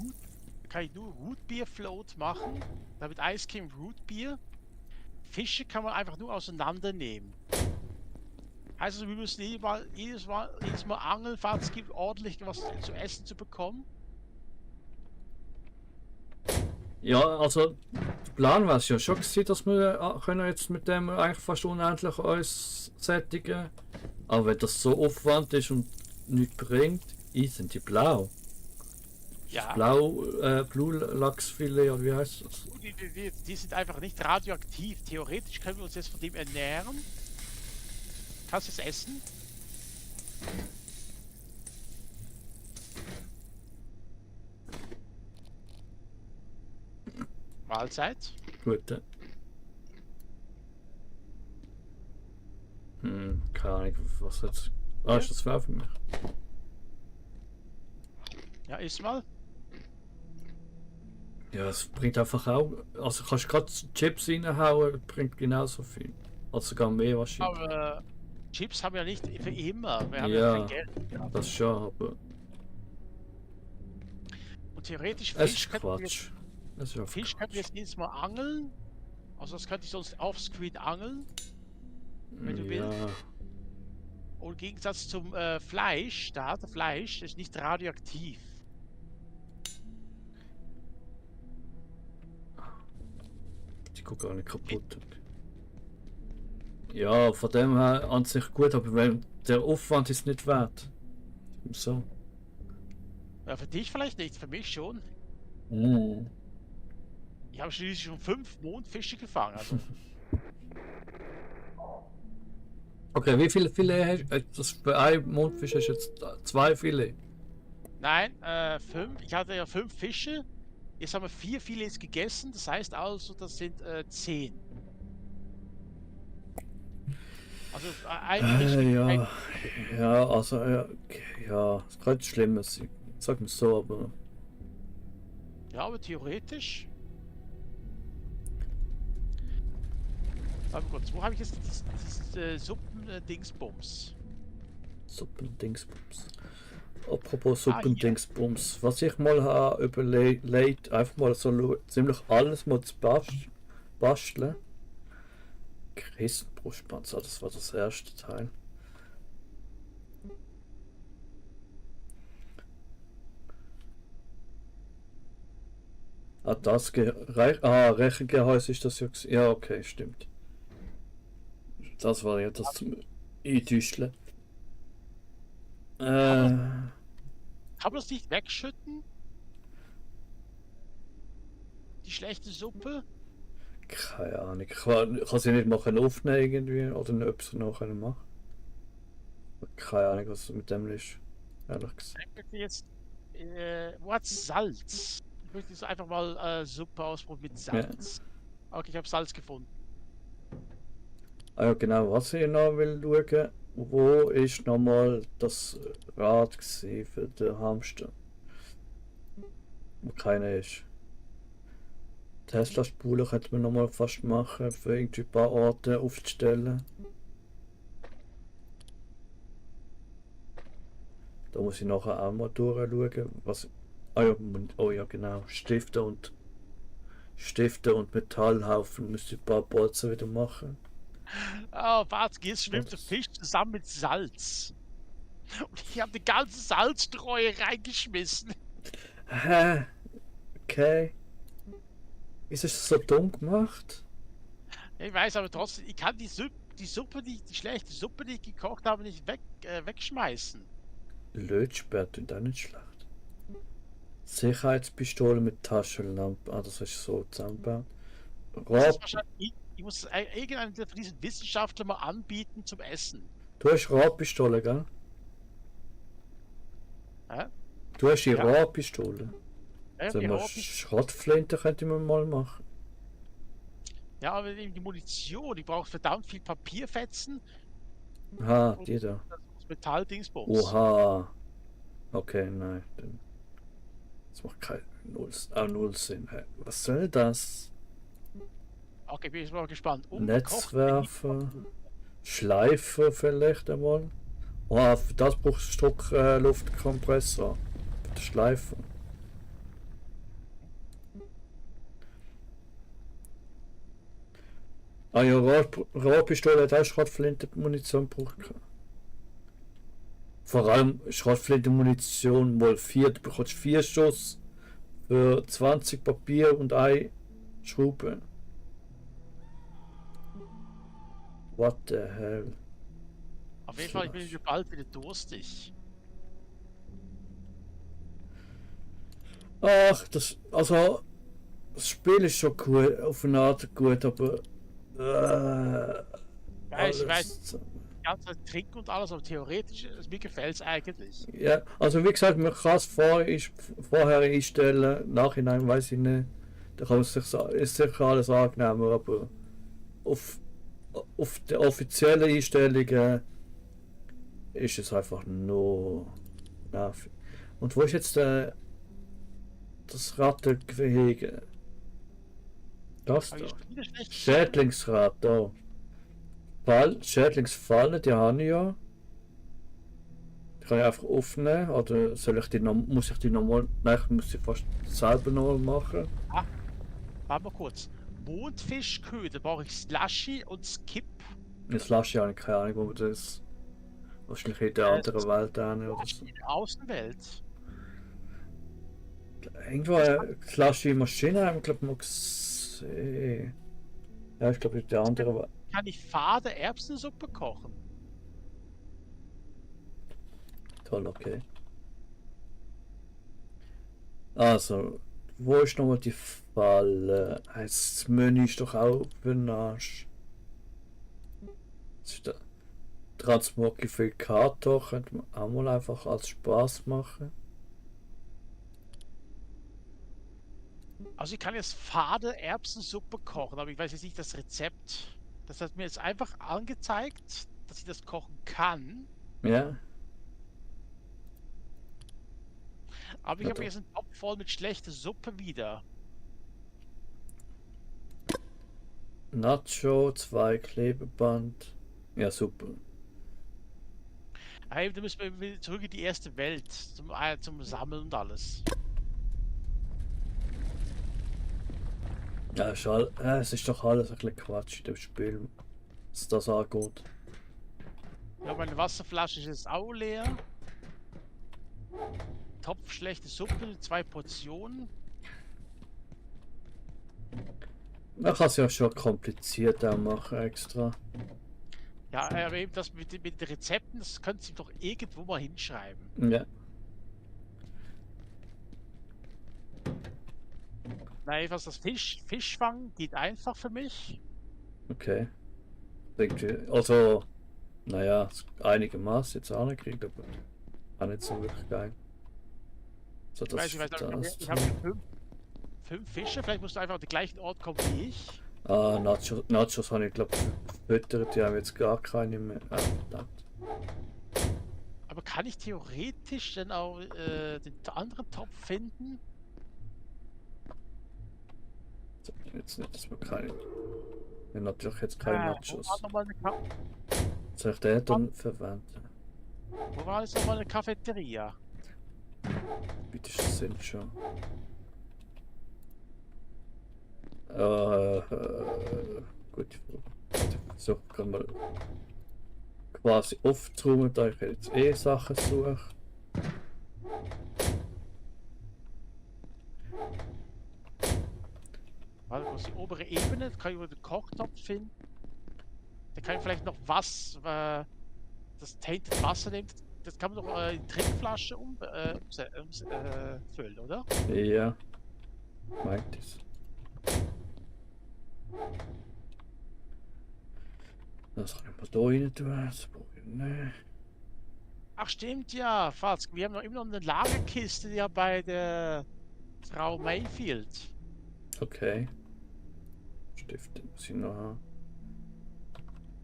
ich nur Rootbeer Float machen. Damit Ice Cream Rootbeer. Fische kann man einfach nur auseinandernehmen. Heißt also, wir müssen jedes Mal angeln, falls es gibt, ordentlich was zu essen zu bekommen.
Ja, also der Plan war es ja schon gewesen, dass wir können jetzt mit dem eigentlich fast unendlich uns sättigen. Aber wenn das so Aufwand ist und nichts bringt, sind die blau.
Ja.
Blue Lachsfilet, oder wie heißt das?
Die sind einfach nicht radioaktiv. Theoretisch können wir uns jetzt von dem ernähren. Kannst du es essen? Mahlzeit.
Gut. Keine Ahnung, was jetzt. Ah, ist das fair für mich?
Ja, ist mal.
Ja, es bringt einfach auch. Also kannst du gerade Chips reinhauen, bringt genauso viel. Also sogar mehr wahrscheinlich.
Aber Chips haben wir nicht für immer. Wir haben
Ja.
ja kein Geld. Ja.
Das schon, aber
Und theoretisch
es
Fisch
ist
könnten wir jetzt,
Quatsch. Es ist einfach
Fisch könnten wir jetzt jedes Mal angeln. Also das könnte ich sonst offscreen angeln. wenn du
ja.
Und im Gegensatz zum Fleisch, da hat Fleisch ist nicht radioaktiv.
Die guckt gar nicht kaputt. Ja, von dem her an sich gut, aber wenn der Aufwand ist nicht wert. So.
Ja, für dich vielleicht nicht, für mich schon. Ich habe schließlich schon 5 Mondfische gefangen. Also.
Okay, wie viele Filet hast du? Das für ein Mondfisch hast du jetzt 2 Filet.
Nein, 5. Ich hatte ja 5 Fische. Jetzt haben wir 4 Filets gegessen. Das heißt also, das sind 10. Also
Ja, ja, also ja, es könnte schlimmer sein. Sag mir so, aber
Ja, aber theoretisch. Aber kurz, wo habe ich jetzt dieses Suppen-Dingsbums?
Suppendingsbums. Apropos
hier.
Suppendingsbums, was ich mal habe überlegt, einfach mal so ziemlich alles mal zu basteln. Christenbrustpanzer, das war das erste Teil. Ah, das Rechengehäuse ist das ja. Ja, okay, stimmt. Das war ja das zum Eintüscheln.
Kann man das nicht wegschütten? Die schlechte Suppe?
Keine Ahnung. Ich kann sie nicht machen aufnehmen irgendwie oder nicht, ob sie noch machen. Keine Ahnung, was mit dem ist. Ehrlich gesagt.
Ich möchte jetzt. Wo hat's Salz? Ich möchte jetzt einfach mal Suppe ausprobieren mit Salz. Okay, ich habe Salz gefunden.
Ah ja, genau, was ich noch will schauen, wo ist nochmal das Rad gewesen für den Hamster? Wo keiner ist. Tesla-Spule könnte man nochmal fast machen, für irgendwie ein paar Orte aufzustellen. Da muss ich nachher auch mal durchschauen, was. Ah ja, oh ja genau, Stifte und Metallhaufen müsste ich ein paar Bolzen wieder machen.
Oh, warte, jetzt schwimmt der Fisch zusammen mit Salz. Und ich habe die ganze Salzstreue reingeschmissen.
Hä? Okay. Ist es so dumm gemacht?
Ich weiß aber trotzdem, ich kann die Suppe, die schlechte Suppe, die ich gekocht habe, nicht wegschmeißen.
Lötsperr tut auch nicht schlecht. Sicherheitspistole mit Taschenlampe. Ah, das ist so zusammengebaut.
Das ist wahrscheinlich, ich muss irgendeinen von diesen Wissenschaftlern mal anbieten zum Essen.
Du hast Rohrpistole, gell?
Hä?
Du hast die
Ja.
Rohrpistole.
Die
Schrottflinte könnte man mal machen.
Ja, aber eben die Munition, die braucht verdammt viel Papierfetzen.
Ah, die da.
Das Metalldingsbums.
Oha. Okay, nein. Das macht null Sinn. Hä? Was soll das?
Okay, bin ich mal gespannt.
Netzwerfer. Schleifer vielleicht einmal. Oh, für das brauchst du Druckluftkompressor. Für den Schleifer. Ah ja, Rohrpistole hat auch Schrottflintenmunition gebraucht. Vor allem Schrottflintenmunition mal 4. Du bekommst 4 Schuss für 20 Papier und 1 Schraube. What the hell?
Auf jeden Fall, ich bin bald wieder durstig.
Ach, das Spiel ist schon gut, auf eine Art gut, aber
Ich weiß, die ganze Zeit trinken und alles, aber theoretisch, mir gefällt es eigentlich.
ja, also wie gesagt, man kann es vorher einstellen, nachhinein weiß ich nicht. Da kann man sich ist sicher alles angenehmer, aber auf den offiziellen Einstellungen ist es einfach nur nervig. Und wo ist jetzt das Rattengehege? Das
Aber
da.
ich spiele schlecht.
Schädlingsrad da. Schädlingsfallen, die habe ich ja. Die kann ich einfach aufnehmen oder soll ich die noch, muss ich die nochmal. Nein, ich muss sie fast selber noch machen.
Warte mal kurz. Mondfischköder brauche ich Slushy und Skip.
Jetzt lasse ich auch nicht, keine Ahnung, wo man das. Wahrscheinlich in der anderen Welt hin oder so.
In der Außenwelt.
Irgendwo eine klassische Maschine haben wir, glaube ich, mal gesehen. Ja, ich glaube, in der anderen Welt.
Kann ich fade Erbsensuppe kochen?
Toll, okay. Also, wo ist nochmal die Falle? Das Menü ist doch auch für den Arsch. Das ist der Transmogrifikator, könnte man auch mal einfach als Spaß machen.
Also ich kann jetzt fade Erbsensuppe kochen, aber ich weiß jetzt nicht das Rezept. Das hat mir jetzt einfach angezeigt, dass ich das kochen kann.
Ja,
Aber ich
Ja,
habe
doch.
jetzt einen Topf voll mit schlechter Suppe wieder.
Nacho, 2 Klebeband. Ja, super.
Hey, da müssen wir wieder zurück in die erste Welt zum Sammeln und alles.
Ja, es ist doch alles ein bisschen Quatsch in dem Spiel, was das angeht.
Ja, meine Wasserflasche ist jetzt auch leer. Topf schlechte Suppe, 2 Portionen.
Man kann es ja schon kompliziert auch machen extra.
Ja, aber eben das mit den Rezepten, das können Sie doch irgendwo mal hinschreiben.
Ja.
Nein, was das Fischfang geht einfach für mich.
Okay. Also, naja, einigermaßen jetzt angekriegt, aber auch nicht so wirklich geil. So,
Ich weiß, ich habe 5 Fische, vielleicht musst du einfach an den gleichen Ort kommen wie ich.
Nachos habe ich glaube gefüttert, die haben jetzt gar keine mehr. Verdammt.
Aber kann ich theoretisch denn auch den anderen Topf finden?
So, jetzt nicht, dass wir keine. Wir haben natürlich jetzt keine
Wo
Nachos.
war nochmal
Soll ich den dann verwenden?
wo war jetzt nochmal eine Cafeteria?
Bitte sind schon. Gut. So kann man quasi aufzoomen, da ich jetzt Sachen suche.
Warte kurz, die obere Ebene, da kann ich über den Kochtopf finden. Da kann ich vielleicht noch das Tainted Wasser nehmen. Das kann man doch in Trinkflasche füllen, oder?
Ja. Meint es. Das kann ich mal da rein tun. Das brauche ich nicht.
Ach stimmt ja, Falsk. Wir haben noch immer noch eine Lagerkiste ja bei der Frau Mayfield.
Okay. Stifte muss ich noch haben.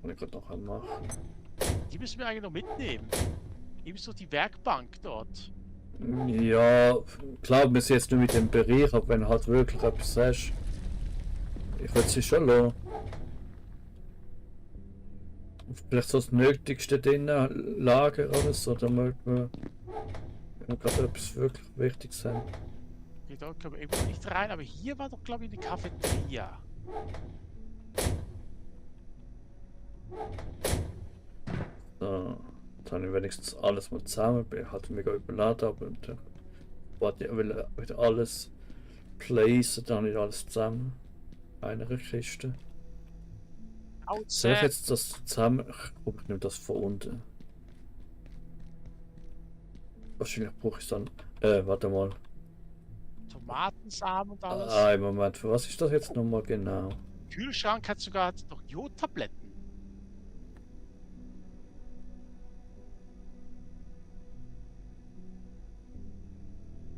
Kann ich gerade noch einen machen.
Die müssen wir eigentlich noch mitnehmen. Eben so die Werkbank dort.
Ja, klar, wir sind jetzt nur mit dem Bereich, aber wenn du halt wirklich etwas sagst, ich würde sie schon lassen. Vielleicht so das Nötigste drinnen lagern oder so, damit wir gerade etwas wirklich Wichtiges haben.
Okay, da können wir eben noch nicht rein, aber hier war doch glaube ich eine Cafeteria.
So, jetzt habe ich wenigstens alles mal zusammen, bin halt mega überladen, aber dann wollte ich wieder alles placen, dann habe ich alles zusammen in einer Kiste. Soll ich jetzt das zusammen? Ich nehme das von unten. Wahrscheinlich brauche ich dann. Warte mal.
Tomatensamen und alles.
Im Moment, für was ist das jetzt nochmal genau?
Kühlschrank hat sogar noch Jodtabletten.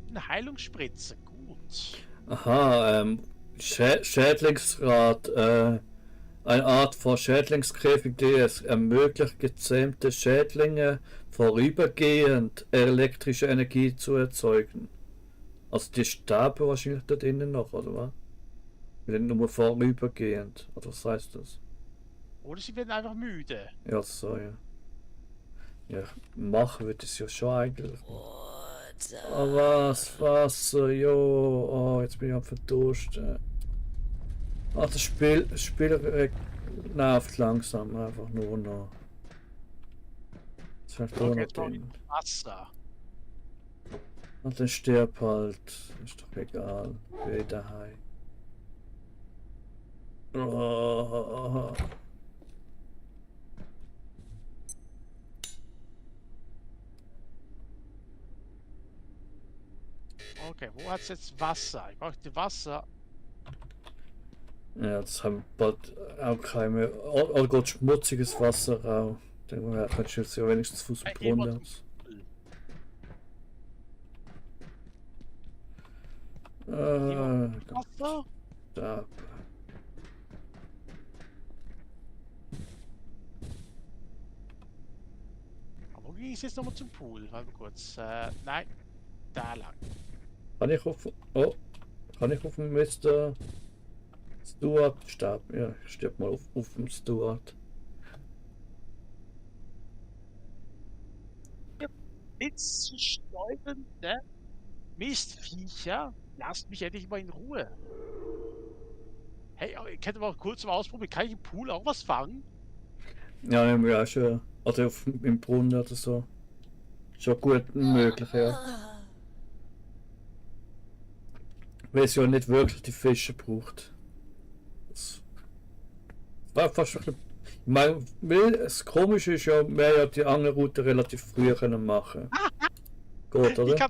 Eine Heilungsspritze, gut.
Aha, Schädlingsrad, Eine Art von Schädlingskäfig, die es ermöglicht, gezähmte Schädlinge vorübergehend elektrische Energie zu erzeugen. Also die sterben wahrscheinlich dort innen noch, oder was? Wir sind nur vorübergehend, oder was heißt das?
Oder sie werden einfach müde.
Ja, so, ja. Ja, machen wird es ja schon eigentlich. Oh, was? Wasser, jo. Oh, jetzt bin ich am Verdursten. Ah, das Spiel nervt langsam einfach nur noch. Das fällt auch noch
Jetzt brauche ich
drin.
Wasser.
Und dann stirb halt. Ist doch egal. Geh daheim. Oh.
Okay, wo hat's jetzt Wasser? Ich brauchte Wasser.
Ja, das haben bald auch keine. Oder geht schmutziges Wasser auch. Dann kannst du jetzt ja wenigstens Fuß
Hey,
Brunnen.
Wasser?
Da.
Aber wo ging es jetzt nochmal zum Pool? Warte mal kurz. Nein. Da lang.
Kann ich auf. Oh. Kann ich auf dem Mr. Stuart sterben? Ja, ich stirb mal auf dem Stuart.
Blitzstäubende Mistviecher. Lasst mich endlich mal in Ruhe. Hey, ich könnte mal kurz mal ausprobieren. Kann ich im Pool auch was fangen?
Ja, haben wir auch schon. Oder im Brunnen oder so. Schon gut möglich, ja. Weil es ja nicht wirklich die Fische braucht. Das war fast ein bisschen. Ich meine, weil das Komische ist ja, wir ja die Angelroute relativ früh können machen. Gut, oder?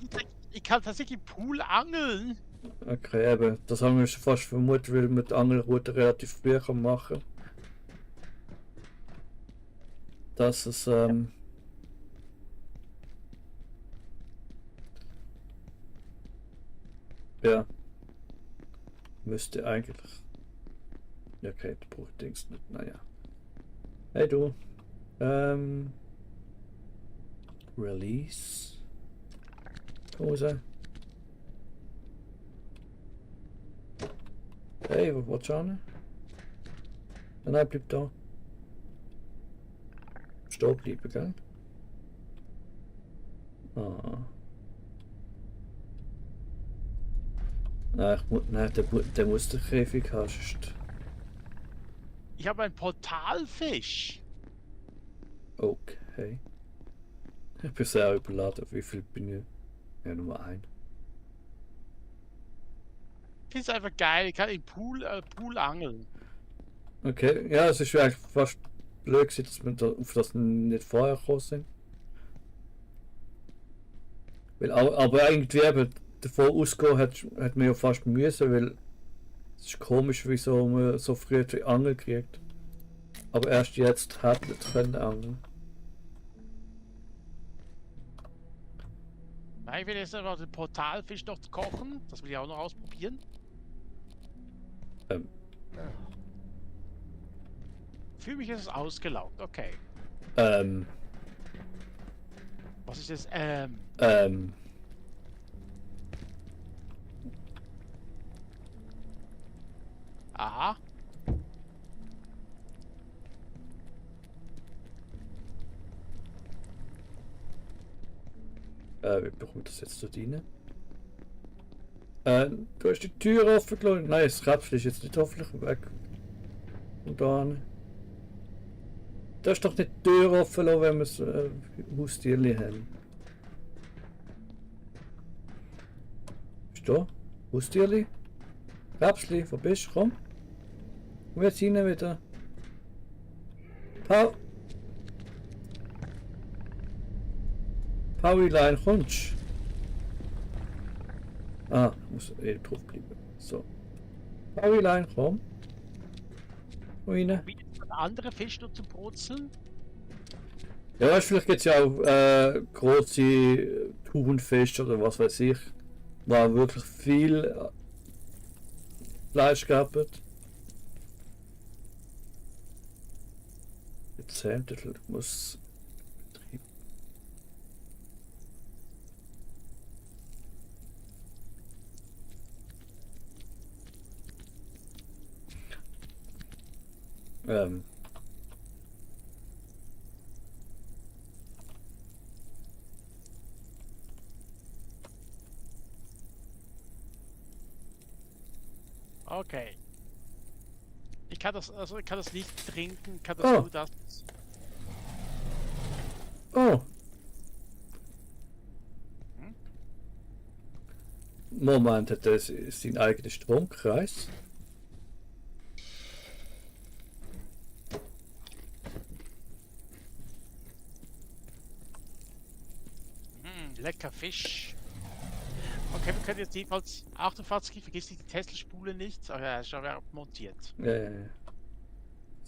Ich kann tatsächlich im Pool angeln.
Okay, eben. Das haben wir schon fast vermutet, weil man die Angelroute relativ früh kann machen. Das ist ja. Müsste eigentlich. Ja, okay, du brauchst Dings nicht. Naja. Hey du. Release. Pause. Hey, was schauen? Nein, bleib da. Stehen bleiben, gell? Ah. Nein, nein, der muss den Käfig haben, sonst.
Ich habe einen Portalfisch.
Okay. Ich bin sehr überladen. Wie viel bin ich? Ja, Nummer 1.
Ich finde es einfach geil. Ich kann im Pool angeln.
Okay, ja, es ist eigentlich fast blöd gewesen, dass wir da auf das nicht vorher gekommen sind. Weil, aber irgendwie eben davon ausgehen hat man ja fast müssen, weil es ist komisch, wieso man so früh die Angel kriegt. Aber erst jetzt hat man können angeln.
Nein, ich will jetzt noch den Portalfisch noch kochen. Das will ich auch noch ausprobieren. Für mich ist es ausgelaugt. Okay. Was ist das? Aha.
Wie bekommt das jetzt dort rein? Du hast die Tür offen gelassen. Nein, das Räpfel ist jetzt nicht hoffentlich weg. Und da hin. Da ist doch nicht die Tür offen lassen, wenn wir das Haustierli haben. Bist du da? Haustierli? Räpsli, wo bist du? Komm. Komm jetzt rein wieder. Paulilein, kommst du? Ah, muss drauf bleiben. So. Paulilein, komm. Komm rein.
Wie ist ein anderer Fisch noch zum Brutzeln?
Ja, weißt, vielleicht gibt es ja auch große Thunfisch oder was weiß ich, wo wirklich viel Fleisch gehabt. gezählt, das muss Betrieb. Ähm.
Okay. Ich kann das nicht trinken, kann das
Oh.
nur das.
Oh!
Hm?
Moment, hat er seinen eigenen Stromkreis?
Lecker Fisch. Okay, wir können jetzt jedenfalls 48, vergiss nicht die Tesla-Spule nicht. Ah ja, ist schon wieder montiert.
Ja.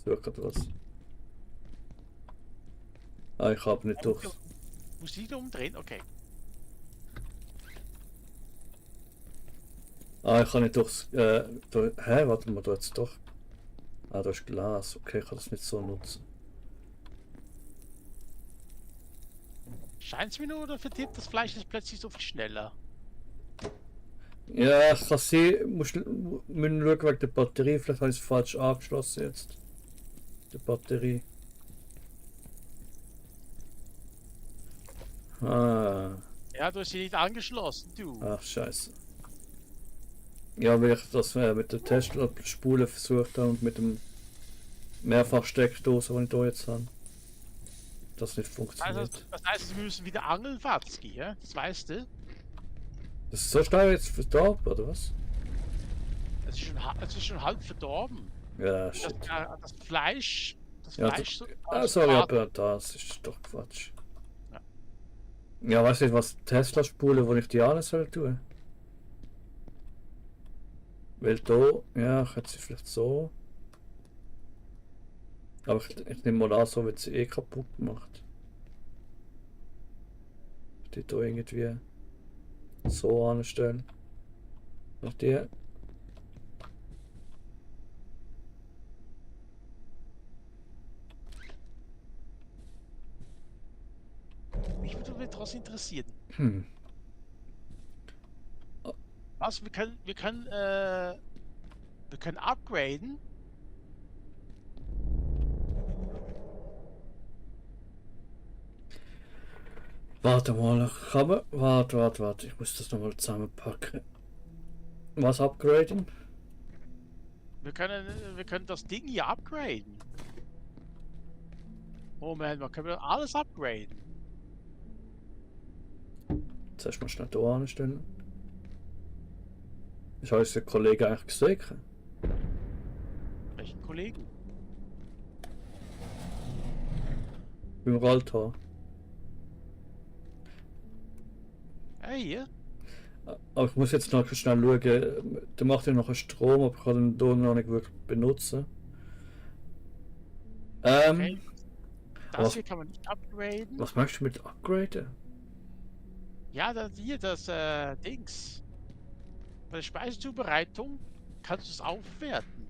Suche gerade was. Ah, ich habe nicht durch.
Muss ich wieder umdrehen? Okay.
Ah, ich kann nicht durchs. Hä? Warte mal, da jetzt doch. Ah, da ist Glas. Okay, ich kann das nicht so nutzen.
Scheint es mir nur oder verdirbt das Fleisch ist plötzlich so viel schneller?
Ja, ich kann sehen. Müssen schauen wegen der Batterie. Vielleicht habe ich es falsch angeschlossen jetzt. Die Batterie. Ah.
Ja, du hast sie nicht angeschlossen, du.
Ach, scheiße. Ja, weil ich das mit der Tesla-Spule versucht habe und mit dem Mehrfachsteckdose, die ich da jetzt habe. Das nicht funktioniert.
Das heißt, wir müssen wieder angeln, Watzki, ja? Das weißt du?
Das ist so schnell jetzt verdorben, oder was?
Es ist schon halb verdorben.
Ja, shit.
Das Fleisch. Das
Ja,
Fleisch.
sorry, aber das ist doch Quatsch.
Ja.
Ja, weißt du was? Tesla-Spule, wo ich die an soll tun? Weil da, ja, ich hätte sie vielleicht so. Aber ich nehme mal an, so wird sie eh kaputt gemacht. Die da irgendwie so anstellen. Nach dir.
Mich würde trotzdem interessieren.
Hm.
Was? Wir können upgraden.
Warte mal, warte. Ich muss das nochmal zusammenpacken. Was upgraden?
Wir können das Ding hier upgraden. Moment, mal können wir alles upgraden?
Zuerst mal schnell hier anstellen. Ich habe unseren Kollegen eigentlich gesehen.
Welchen Kollegen?
Beim Rolltor.
Hey, hier?
Aber ich muss jetzt noch schnell schauen. Der macht ja noch einen Strom, aber ich kann den hier noch nicht wirklich benutzen.
Okay. Das
was-
hier kann man nicht upgraden.
Was möchtest du mit upgraden?
Ja, das Dings. Bei der Speisezubereitung kannst du es aufwerten.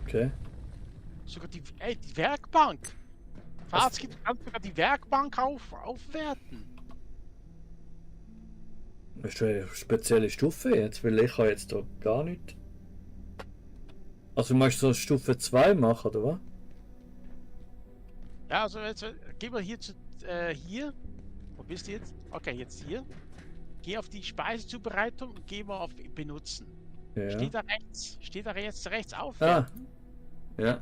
Okay.
Sogar die Werkbank. Fazit, du kannst sogar die Werkbank aufwerten.
Ist eine spezielle Stufe jetzt, weil ich habe jetzt da gar nicht. Also möchtest du so Stufe 2 machen, oder was?
Ja, also jetzt gehen wir hier zu hier. Wo bist du jetzt? Okay, jetzt hier. Geh auf die Speisezubereitung und geh mal auf Benutzen.
Ja.
Steht da jetzt rechts
Ah.
aufwerten?
Ja.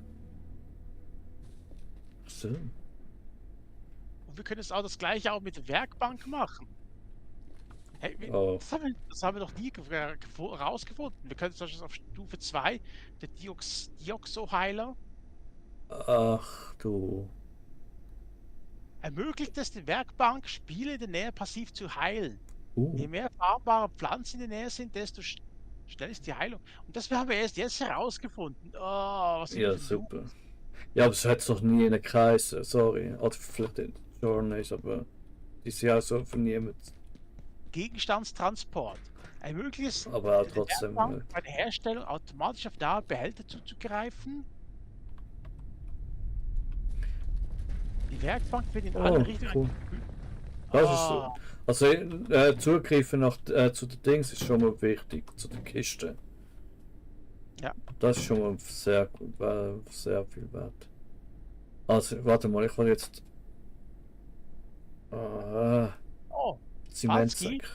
Ach so.
Und wir können es auch das gleiche auch mit der Werkbank machen. Hey,
Oh.
das haben wir noch nie rausgefunden. Wir können zum Beispiel auf Stufe 2, der Dioxo-Heiler,
Ach du.
ermöglicht es der Werkbank, Spiele in der Nähe passiv zu heilen. Je
Uh.
mehr farbbare Pflanzen in der Nähe sind, desto schneller ist die Heilung. Und das haben wir erst jetzt herausgefunden. Oh, was sind
Ja,
wir für
super. Ja, aber es hat es noch nie in einem Kreis, sorry. Oder vielleicht in Journeys, aber die sind ja so von niemand.
Gegenstandstransport. Ermöglicht es
Aber auch
der
trotzdem.
Werkbank bei der Herstellung automatisch auf da Behälter zuzugreifen. Die Werkbank wird in alle
Oh,
Richtungen.
cool. Das
Ah.
ist so. Also Zugreifen zu den Dings ist schon mal wichtig, zu den Kisten.
Ja.
Das ist schon mal sehr viel wert. Also, warte mal, ich will jetzt.
Oh,
Zementsack.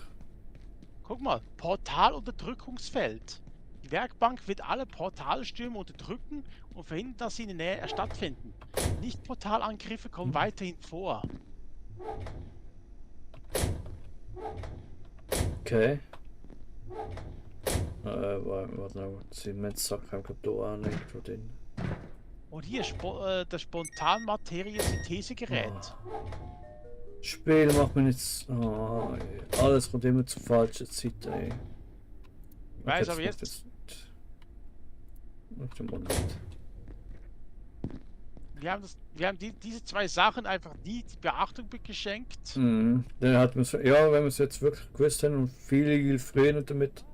guck mal, Portalunterdrückungsfeld. Die Werkbank wird alle Portalstürme unterdrücken und verhindern, dass sie in der Nähe stattfinden. Nicht-Portalangriffe kommen weiterhin vor.
Okay. Warte mal, Zementsack haben wir da auch nicht irgendwo drin.
Und hier das Spontanmaterie-Synthesegerät.
Spiel macht man jetzt. Oh, alles kommt immer zur falschen Zeit, ey.
Weiß
das
aber
macht
jetzt-
Warte mal nicht.
Wir haben diese zwei Sachen einfach nie die Beachtung geschenkt.
Mhm. Dann hat man ja, wenn wir es jetzt wirklich gewusst haben und viel früher damit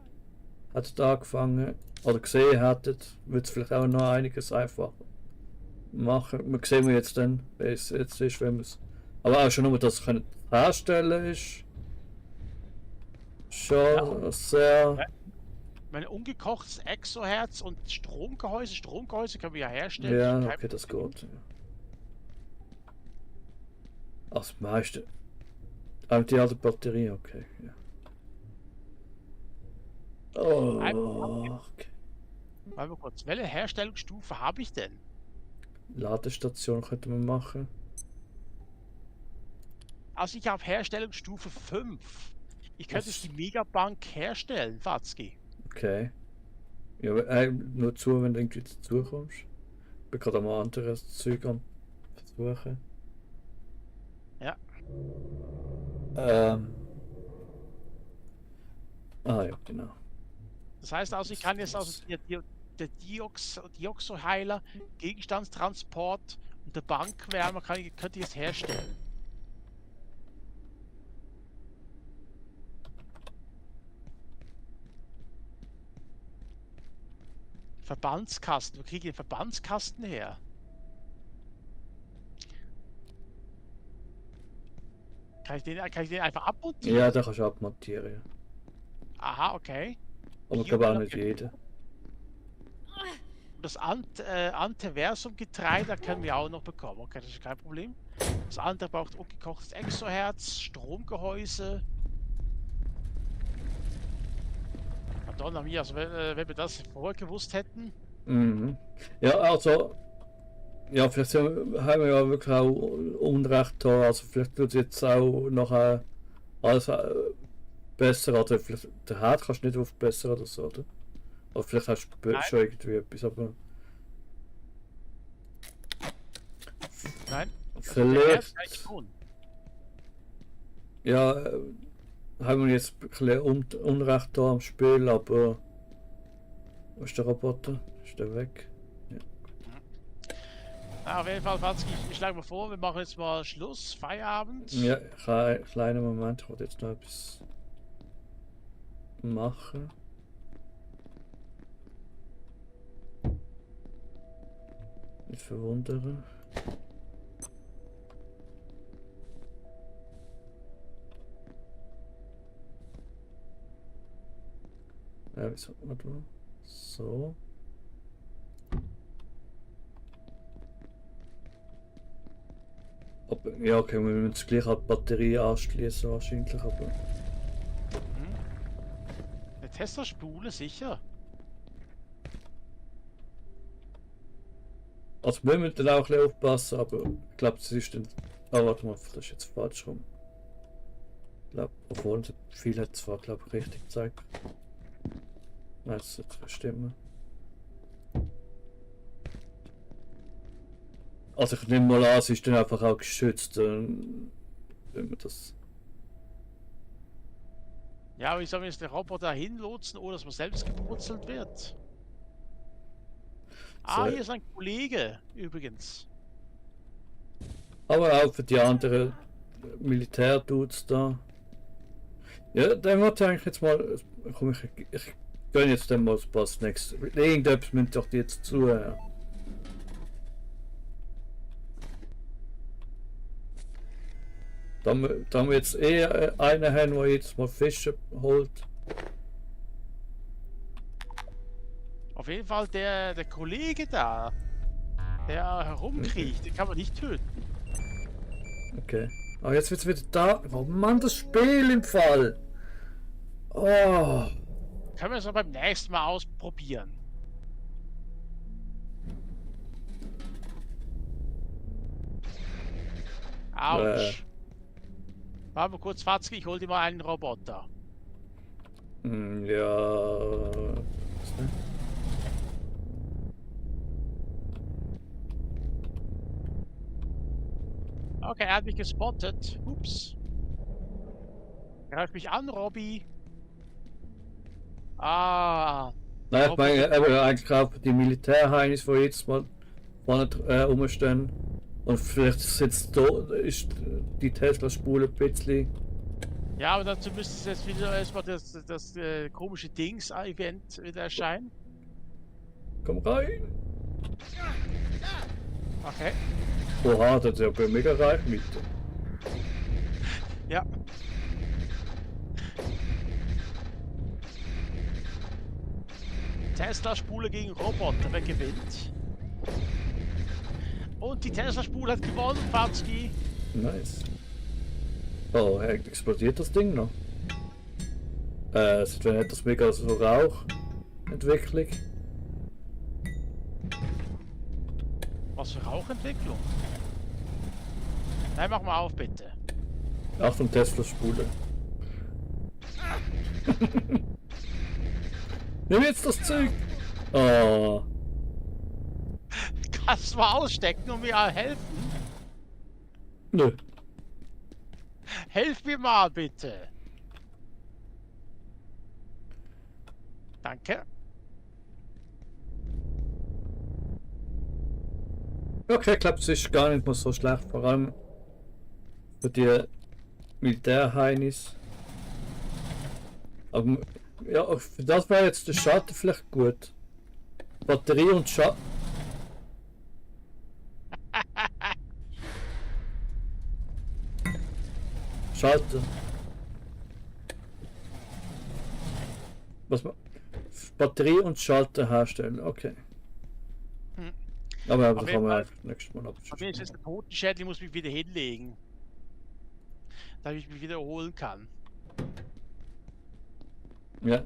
hat angefangen oder gesehen hättet, würde es vielleicht auch noch einiges einfacher machen. Wir sehen jetzt dann, wie es jetzt ist, wenn wir es. Aber auch schon nur, dass es herstellen ist. Schon sehr.
Mein ungekochtes Exoherz und Stromgehäuse können wir ja herstellen.
Ja,
Kein
okay, das
Problem.
geht. Ja. Ach, das meiste. Aber die alte Batterie, okay. Ja. Oh, okay.
Warte mal kurz, welche Herstellungsstufe habe ich denn?
Ladestation könnte man machen.
Also ich habe Herstellungsstufe 5. Ich könnte
Was?
die Megabank herstellen, Watzki.
Okay. Ja, aber, nur zu, wenn du irgendwie dazu kommst. Ich bin gerade am anderes Zeug am versuchen.
Ja.
Ah ja, genau.
Das heißt also, ich kann jetzt also der Dioxoheiler, Gegenstandstransport und der Bankwärmer könnte ich jetzt herstellen. Verbandskasten. Wo kriege ich den Verbandskasten her? Kann ich den einfach abmontieren?
Ja, da kannst du abmontieren. Ja.
Aha, okay.
Aber ich
Hier
glaube auch
noch
nicht jeder.
Und das Antiversum-Getreide können wir auch noch bekommen. Okay, das ist kein Problem. Das andere braucht ungekochtes Exoherz, Stromgehäuse. Madonna mia, also wenn wir das vorher gewusst hätten.
Mhm. Ja, also. Ja, vielleicht haben wir ja wirklich auch Unrecht da. Also, vielleicht tut es jetzt auch nachher alles besser. Oder vielleicht der Herd kannst du nicht aufbessern oder so, oder? Oder vielleicht hast du
Nein.
schon irgendwie etwas, aber.
Nein,
Vielleicht.
gleich tun.
Ja, haben wir jetzt ein bisschen Unrecht da am Spiel, aber. Wo ist der Roboter? Ist der weg?
Na, auf jeden Fall, Watzki, ich schlage mal vor, wir machen jetzt mal Schluss, Feierabend.
Ja, kleiner Moment, ich wollte jetzt noch etwas machen. Nicht verwundern. Ja, wieso? Warte mal. So. Ja, okay, wir müssen jetzt gleich an die Batterie anschließen wahrscheinlich, aber.
Eine Tesla-Spule, sicher.
Also wir müssen dann auch ein bisschen aufpassen, aber ich glaube, das ist dann. Ah, warte mal, das ist jetzt falsch rum. Ich glaube, obwohl viel hat zwar, glaube ich, richtig gezeigt. Nein, das sollte stimmen. Also ich nehme mal an, es ist dann einfach auch geschützt, wenn man das.
Ja, wie soll man jetzt den Roboter hinlotsen, ohne dass man selbst gepurzelt wird? Ah,
So.
hier ist ein Kollege, übrigens.
Aber auch für die anderen Militärdudes da. Ja, dann wollte ich eigentlich jetzt mal. Komm, ich gönne jetzt dann mal ein paar Snacks. Irgendetwas müsst doch die jetzt zuhören. Da wir jetzt einen haben, der jetzt mal Fische holt.
Auf jeden Fall der Kollege da, der herumkriecht, den kann man nicht töten.
Okay. Aber jetzt wird's wieder da. Oh Mann, das Spiel im Fall. Oh.
Können wir es noch beim nächsten Mal ausprobieren. Autsch. Warte mal kurz, Fatzki, ich hol dir mal einen Roboter.
Ja. Was denn?
Okay, er hat mich gespottet. Ups. Greift mich an, Robby. Ah.
Nein, ich meine eben eigentlich auch die Militärheinis, die jetzt mal vorne rumstehen. Und vielleicht sitzt da, ist die Tesla-Spule ein bisschen.
Ja, aber dazu müsste jetzt wieder erstmal das komische Dings-Event wieder erscheinen.
Komm rein!
Okay.
Oha, das ist ja bei mega Reichweite.
Ja. Tesla-Spule gegen Roboter, wer gewinnt? Und die Tesla-Spule hat gewonnen, Fatzki.
Nice. Oh, explodiert das Ding noch? Sieht wenn nicht das mega so Rauchentwicklung.
Was für Rauchentwicklung? Nein, mach mal auf, bitte.
Achtung, Tesla-Spule. Nimm jetzt das Zeug! Oh.
Kannst du mal ausstecken und mir helfen?
Nö.
Helf mir mal, bitte. Danke.
Okay, ich glaube, es ist gar nicht mal so schlecht, vor allem für die Militärheinis. Aber ja, für das wäre jetzt der Schatten vielleicht gut. Batterie und Schatten. Schalter. Was man. Batterie und Schalter herstellen, okay.
Hm.
Aber
Auf
das
jeden
kann man
Fall.
einfach nächstes Mal
Auf jeden Fall ist
abschließen.
jetzt der Totenschädel, ich muss mich wieder hinlegen. Damit ich mich wieder erholen kann.
Ja.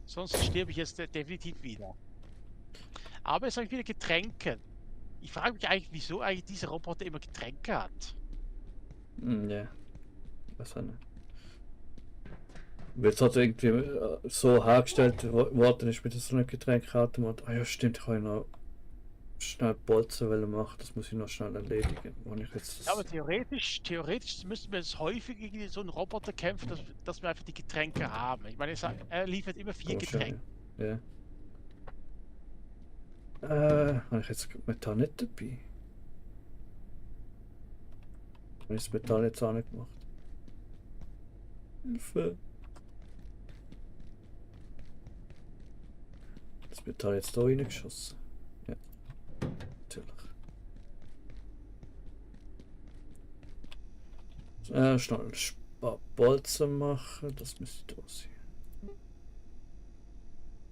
Sonst stirb ich jetzt definitiv wieder. Aber jetzt habe ich wieder Getränke. Ich frage mich eigentlich, wieso eigentlich dieser Roboter immer Getränke hat.
Ja. Was auch nicht. Jetzt hat er irgendwie so hergestellt worden ist mit so einem Getränkeautomat. Ah ja stimmt, ich kann ja noch schnell Bolzen machen, das muss ich noch schnell erledigen. Wenn ich jetzt das...
Ja, aber theoretisch müssten wir jetzt häufig gegen so einen Roboter kämpfen, dass wir einfach die Getränke haben. Ich meine, er liefert immer 4 Getränke.
Ja. Habe ich jetzt Metall nicht dabei? Habe ich das Metall jetzt auch nicht gemacht? Hilfe! Das Metall jetzt da reingeschossen. Ja. Natürlich. Schnell ein paar Bolzen machen, das müsste da sein.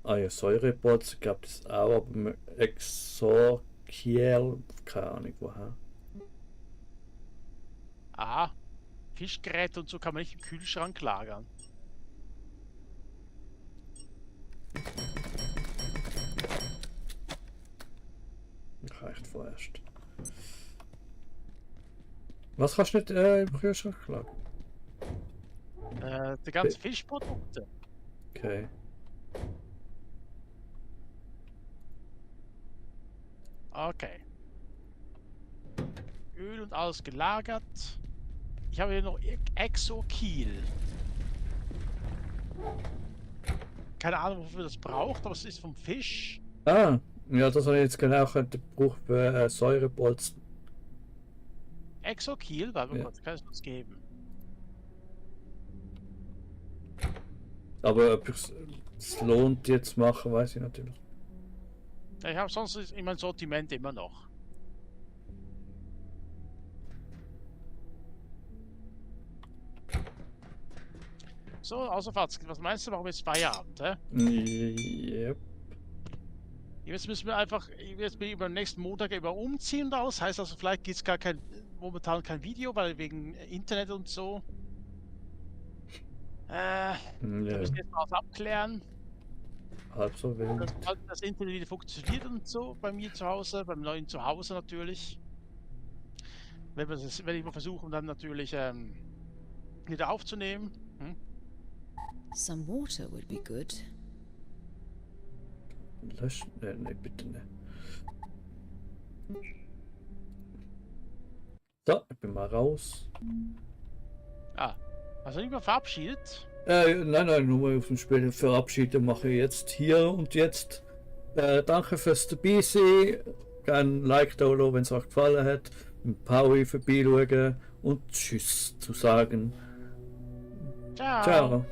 Ah ja, Säurebolzen gab es auch, aber mit Exorkiel, keine Ahnung woher.
Aha. Fischgeräte und so kann man nicht im Kühlschrank lagern.
Reicht vorerst. Was kannst du nicht im Kühlschrank lagern?
Die ganzen Fischprodukte.
Okay.
Okay. Öl und alles gelagert. Ich habe hier noch Exokiel. Keine Ahnung, wofür das braucht, aber es ist vom Fisch.
Ah, ja, das habe ich jetzt genau gebraucht für Säurebolzen.
Exo-Kiel, weil wir
Ja.
Gott, kann es uns geben.
Aber ob es lohnt jetzt zu machen, weiß ich natürlich.
Ja, ich habe sonst in meinem Sortiment immer noch. So, also Fatzke, was meinst du, machen wir jetzt Feierabend, hä?
Yep.
Jetzt müssen wir einfach, jetzt bin ich über den nächsten Montag über umziehen und alles. Heißt also, vielleicht gibt es gar momentan kein Video, weil wegen Internet und so. Da müssen wir jetzt mal was abklären.
Halb so wild.
Dass halt das Internet wieder funktioniert und so bei mir zu Hause, beim neuen Zuhause natürlich. Wenn ich mal versuchen, dann natürlich wieder aufzunehmen.
Some water would be good.
Löschen? Nee, bitte nicht. So, ich bin mal raus.
Also nicht mehr verabschiedet.
Nein, nur mal auf dem Spiel verabschieden mache ich jetzt hier und jetzt. Danke fürs dabei sein. Gerne ein Like da lassen, wenn es euch gefallen hat. Ein Paui vorbeischauen und Tschüss zu sagen.
Ciao.
Ciao.